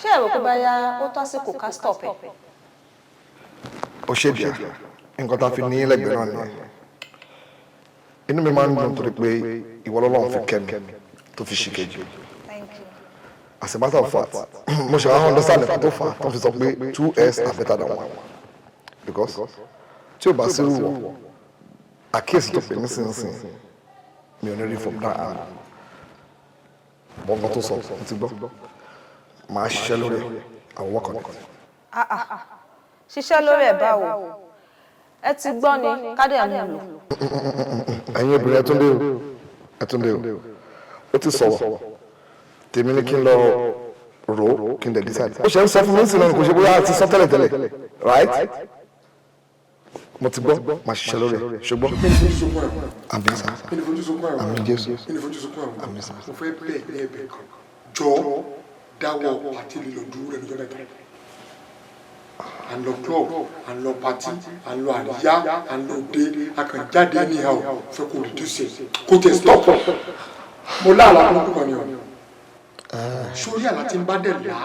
ṣé ẹ rò pé báyà ó tó àsìkò ká stop ẹ̀. ó ṣe díẹ̀ nǹkan tá a fi ní lẹ́gbẹ̀ẹ́ náà nìyẹn inú mi máa ń dùn torí pé ìwọ lọ́lọ́run fi kẹ́ mi tó fi ṣìkejì as a matter of fact mo ṣe àwọn understand nǹkan tó fà tó fi sọ pé 2s are better than 1 because tí o bá sírù wọ àkíyèsí tó pè nísinsìnyí mi ò ní rí from that hand bọ́ngàn tó sọ mo ti gbọ́ màá ṣiṣẹ́ lórí àwọn wọ́kàn nìkan. ṣiṣẹ́ lórí ẹ̀ báwo ẹ ti gbọ́ ni kádé àmì lò. ẹ̀yin obìnrin ẹ tún dé o ó ti sọ̀rọ̀ tèmi ní kí n lọ rò ó kí n dẹ̀ decide. ó ṣe ń sọ fún mi sí náà kò ṣe bóyá a ti sọ tẹ́lẹ̀ right mo ti gbọ́ màá ṣiṣẹ́ lórí ẹ̀ ṣùgbọ́n. àmì sá àmì Jésù àmì sá. mo fẹ́ bẹ́ẹ̀ bẹ́ẹ̀ kan jọ dáwọ́ pàtí lílọ dúró rẹ̀ lọ́jọ́ mẹ́ta. à ń lọ club à ń lọ pàtí à ń lọ àríyá à ń lọ òde akànjáde anyhow fẹ́ kó reduce kó tẹ̀ stop. mo láàlá burúkú kan ni o. sórí àlá tí ń bá dẹ̀ là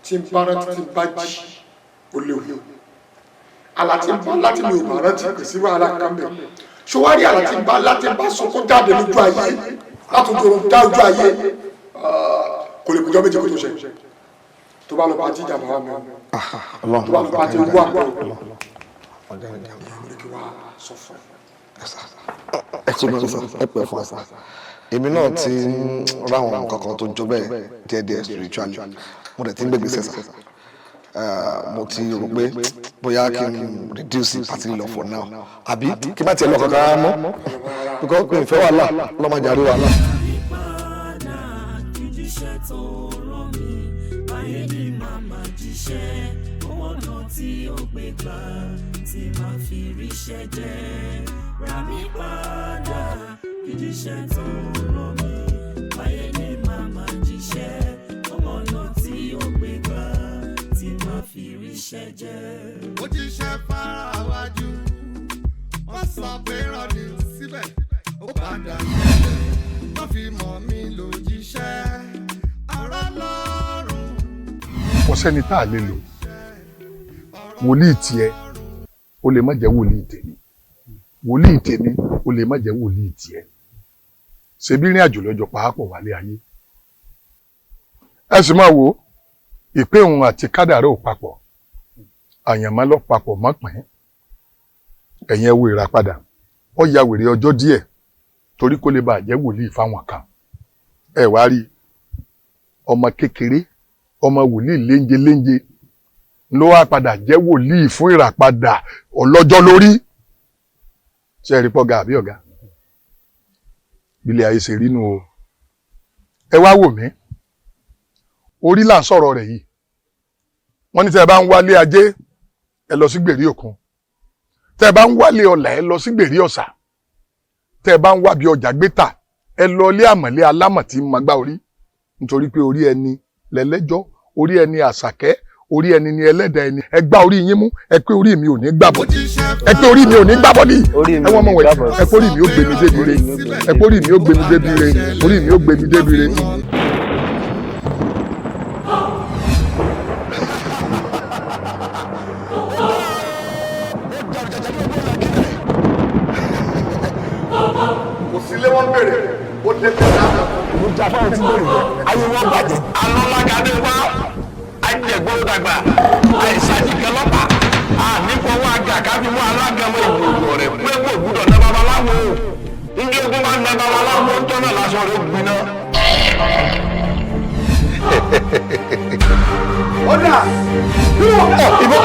tí ń bá rántí tí ń bá jí ó léwu. àlá tí ń bá láti mi ò bá rántí kò sí wàhálà kan bẹ̀. sọwárí àlá tí ń bá láti bá sọkún jáde lójú ayé látòjú oorun dá ojú ayé kò lè kújọ́ méjì kó tó ṣe tó bá lọ bá jíjà bá wà mọ́ tó bá lọ bá ti wú àpò ìrìn kí wàá sọ fún ẹ ṣe gbọ́n sá ẹ pẹ́ fún àṣà èmi náà ti ń ráwọn nǹkan kan tó jọ bẹ́ẹ̀ díẹ̀díẹ̀ spiritually mo dẹ̀ ti ń gbé gbèsè sá mo ti rò pé bóyá kí n reduce party lọ for now àbí kí n bá tiẹ̀ lọ kankan mọ́ because mi ò fẹ́ wàhálà lọ́mọdé àrí wàhálà. Tí ó gbé gbà tí máa fi ríṣẹ́ jẹ́ ra mi padà ìjíṣẹ́ tó rọ̀ mí báyé ní màmá jíṣẹ́ ọmọ náà tí ó gbé gbà tí máa fi ríṣẹ́ jẹ́. ó jíṣẹ́ fara wájú wọ́n sọ pé rọ́ọ̀nì síbẹ̀ ó padà ṣẹlẹ̀ wọ́n fi mọ̀ mí lójíṣẹ́ ọ̀rọ̀ lọ́rùn. kò sẹ́ni tá a lè lò wòlíì tiẹ̀ ó lè má jẹ́ wòlíì tèmi wòlíì tèmi ó lè má jẹ́ wòlíì tiẹ̀ ṣebí rìn àjò lọ́jọ́ pàápọ̀ wálé ayé ẹ sì máa wò ìpè òun àti kádàrá ò papọ̀ àyànmọ́ lọ papọ̀ mọ́pìn ẹ̀yìn ẹ wo ìràpadà ó ya wèrè ọjọ́ díẹ̀ torí kó lè bàa jẹ́ wòlíì fáwọn kan ẹ wá rí ọmọ kékeré ọmọ wòlíì léńjé ló wá padà jẹ́ wòlíì fún ìràpadà ọlọ́jọ́ lórí ṣe rí pọ́gà àbí ọ̀gá ilé ayé ṣe rí nù o ẹ wá wò mí orí là ń sọ̀rọ̀ rẹ̀ yìí wọ́n ní tẹ́ ẹ bá ń wálé ajé ẹ lọ sí gbèrí òkun tẹ́ ẹ bá ń wálé ọlà ẹ lọ sí gbèrí ọ̀sà tẹ́ ẹ bá ń wá bí ọjà gbé tà ẹ lọ ilé àmọ̀lé alámọ̀ tí ń magbá orí nítorí pé orí ẹni lẹ́lẹ́jọ́ orí ẹni àṣàkẹ́ orí ẹni ni ẹlẹ́dàá ẹni ẹ gbá orí yín mú ẹ pé orí mi ò ní gbà bọ́dì ẹ pé orí mi ò ní gbà bọ́dì ẹ wọ́n mọ̀ wẹ̀ ẹ pé orí mi ó gbé mi débi re ẹ pé orí mi ó gbé mi débi re orí mi ó gbé mi débi re. kò sí lé wọn bèrè ó lé tẹ̀lé àná. mo jà fáwọn tí bèrè yẹn ayé wọn bàjẹ́. alọ́lágadé wá àjẹgbọ́n dàgbà àìsàjìkẹ́ lọ́pàá ànífọwọ́ àgà káfí mú alágàmọ́ ìgbòho rẹ̀ pé kò gbúdọ̀ ná babaláwo ndí ogun bá ná babaláwo ń tọ́nà lásán rẹ̀ gbiná. ọ̀dà ìbọn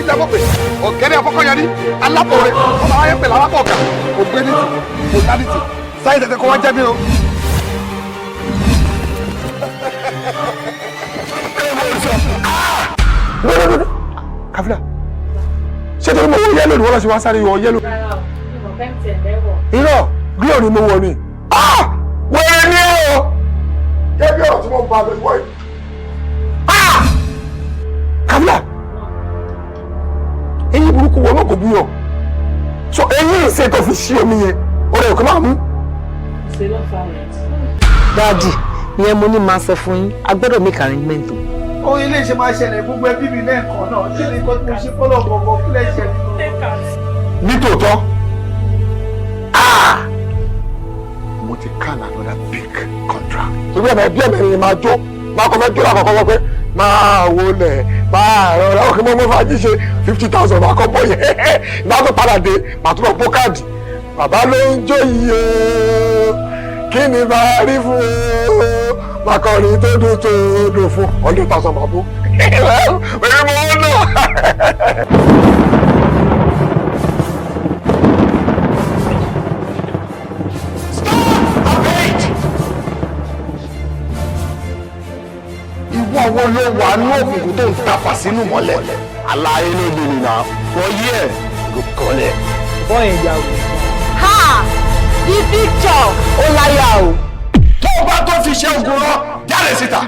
ìlàmọ́pẹ̀ ọ̀gẹ́rẹ́ afọ́kọ́yarí alábọ̀rẹ́ ọmọ ayé pẹ̀lú alábọ̀ọ̀gà ògbénitì òdánitì sáyé tẹ̀tẹ̀ kọ́ wá jẹ́ mi o. káfíńà ṣé torí mo wọ yẹ́lò ni wọ́n lọ sí wá sáré wọ yẹ́lò. irọ́ gílò ni mo wọ ni. wẹ́rẹ́ ni o jẹ́ bí ọ̀rọ̀ tí mo bá lọ wọ́ yìí. káfíńà eyín burúkú wọn náà kò búyọ so eyín ìṣe tó fi ṣí omi yẹn ọ̀rẹ́ òkè máa mú. dáàdì ìyẹn mo ní máa sọ fún yín a gbọ́dọ̀ make arrangement o. ohun ilé iṣẹ́ máa ṣẹlẹ̀ gbogbo ẹbí mi lẹ́ẹ̀kan náà kí ni nǹkan tí mo ṣe fọ́lọ̀ gbọ̀ngàn kí lè ṣe nínú. ní tòótọ́ mo ti kàn another big contract. torí ẹ̀mẹ̀ bí ẹ̀mẹ̀ ni máa jó máa kọ́ fẹ́ jó lákọ̀ọ́kọ́ wọ́n pé máa wọlé máa rọra ó kí mo fàájì ṣe 50,000 máa kọ́ bọ́ yẹn máa tó padà dé máa tún lọ bó káàdì bàbá ló ń jó yìí o kí ni bá rí fún o máa kọrin tó dùn fún 100,000 máa bó èyí mo ń lò. ìwọ wo ló wà ní òkùnkùn tó ń tàpá sínú mọ́lẹ̀. aláyé ló lè nìyà wọ́n yí ẹ̀ ló kọ́lẹ̀. bọ́ọ̀ ẹ̀yà o. ha the picture ó láyà o. tó o bá tó fi ṣe ogun rán jáde síta.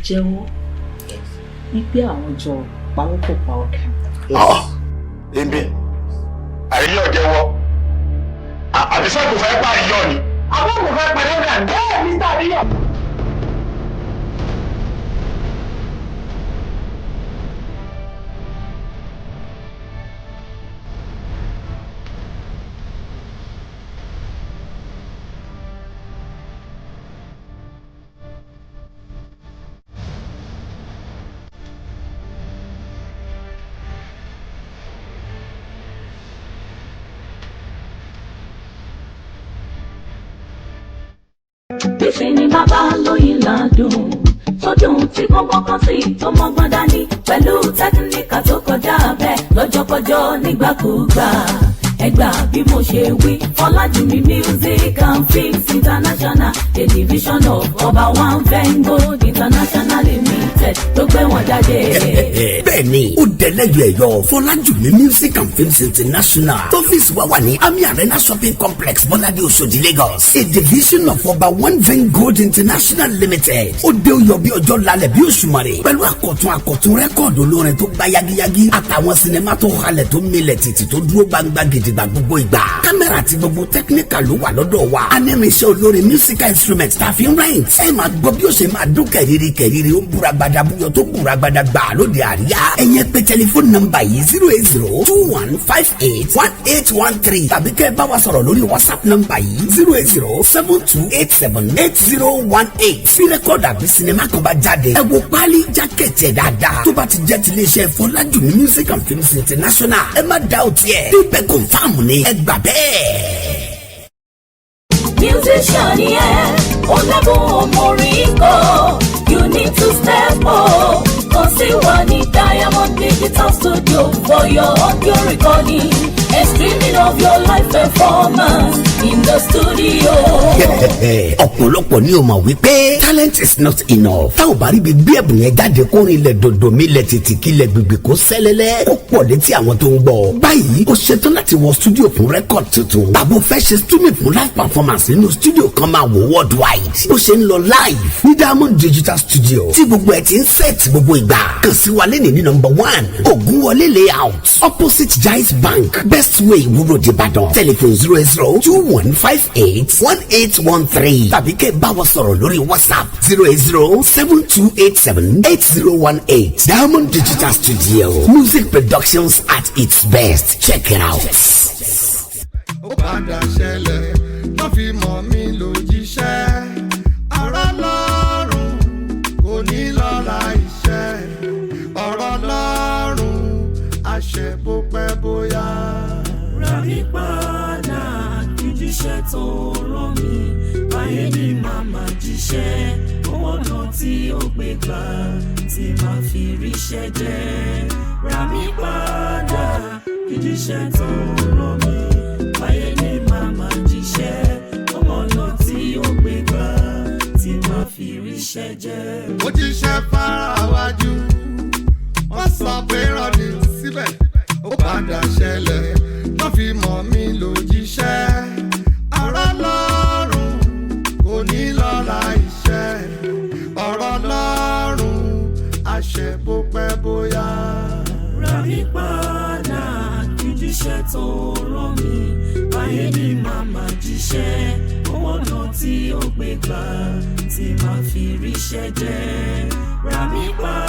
jẹ́wọ́ wípé àwọn jọ pawọ́pọ̀ pa ọ̀gá. èmi àríyàn jẹ́wọ́ àdìsá kò fẹ́ pa àríyàn ni. àwọn kò fẹ́ pa lọ́gà ní. bẹ́ẹ̀ ní sàríyàn. Bísí ni bàbá lóyìn ládùn tó dùn tí gbọ́ngbọ́n kan sí tó mọ́gbọ́n dání pẹ̀lú tẹkíníkà tó kọjá bẹ́ẹ̀ lọ́jọ́kọjọ́ nígbàkúgbà ẹgbà bí mo ṣe wí Fọlájùmí music and films international a division of Ọba One Vengo international limited ló gbé wọn jáde. bẹ́ẹ̀ni ó dẹlẹyọ ẹyọ Fọlájùmí music and films international tọfíìsì wa wà ní Ami Arena shopping complex Bọ́ládé Òṣòdì Lagos a division of Ọba One Vengo international limited ó dé oyọ bí ọjọ́ lálẹ́ bí òṣùmàrè pẹ̀lú àkọ̀tun rẹ́kọ̀dù olórin tó gbá yagiyagi àtàwọn sinimá tó halẹ̀ tó milẹ̀ títì tó dúró gbangba gidigba gbogbo ìgbà kámẹ́rà àti gbogbo tẹkíníkà ló wà lọ́dọ̀ wa anírinṣẹ́ olórin musical instrument tá a fi ń rent ẹ máa gbọ́ bí ó ṣe máa dún kẹ̀rìírí ó ń búra gbada búyọ tó búra gbada gbà lóde àríyá ẹ̀yẹ pé tẹlifóònù nọ́mbà yìí 08021581813 tàbí kẹ́ ẹ bá wa sọ̀rọ̀ lórí whatsapp nọ́mbà yìí 08072878018 sí rẹ́kọ̀dù àbí sinimá kan bá jáde ẹ wo páálí jákẹ́tì ẹ̀ dáadáa tó bá ti jẹ́ tilé iṣẹ́ Fọlájùmí music and films international ẹ má dá òtí ẹ̀ bíbẹ̀ confam ni ẹ gbà bẹ́ẹ̀. musician ni ẹ o lẹ́bùn orin kọ́ you need to step up kàn sí wa ní Diamond Digital Studio for your audio recording and streaming of your life performance in the studio. ọ̀pọ̀lọpọ̀ ni o mọ̀ wípé talent is not enough. tá ò bá rí ibi gbé ẹ̀bùn yẹn jáde kó rin ilẹ̀ dòdò mi lẹ̀ títí kí ilẹ̀ gbègbè kó sẹ́lẹ̀lẹ̀ kó pọ̀ létí àwọn tó ń gbọ́. báyìí ó ṣetán láti wọ studio fún rẹ́kọ̀d tuntun. tàbí o fẹ́ ṣe streaming fún live performance nínú studio kan máa wò worldwide. ó ṣe ń lọ live ní Diamond Digital Studio tí gbogbo ẹ̀ ti ń set gbogbo ìgbà. kàn sí wa lẹ́nìí ní number 1 Ògúnwọlé layout opposite Jais Bank Best Way Ìwúrò Ìbàdàn. telephone 08021581813 tàbí kẹ́ bá wa sọ̀rọ̀ lórí WhatsApp 08072878018. Diamond Digital Studio, music productions at its best. Check it out. ó padà ṣẹlẹ̀ wọ́n fi mọ̀ mí lójíṣẹ́ ara lọ́rùn kò ní lọ́la iṣẹ́ ọ̀rọ̀ lọ́rùn àṣẹ bó pẹ́ bóyá. Ra mi padà kí jíṣẹ́ tó rán mi báyé ní màmá jíṣẹ́ ọ̀nà tí ó gbé gbà tí màá fi ríṣẹ́ jẹ́. Ra mi padà kí jíṣẹ́ tó rán mi báyé ní màmá jíṣẹ́ ọ̀nà tí ó gbé gbà tí màá fi ríṣẹ́ jẹ́. ó jíṣẹ́ fara wájú wọ́n sọ pé rọ́ọ̀nì síbẹ̀ ó padà ṣẹlẹ̀ wọ́n fi mọ̀ mí lójíṣẹ́ ara lọ́rùn kò ní lọ́la iṣẹ́ ọ̀rọ̀ lọ́rùn àṣẹ bó pẹ́ bóyá. Ra mi padà kí jíṣẹ́ tó rán mi báyé ní màmá jíṣẹ́ ọ̀nà tí ó gbé gbà tí màá fi ríṣẹ́ jẹ́. Ra mi padà.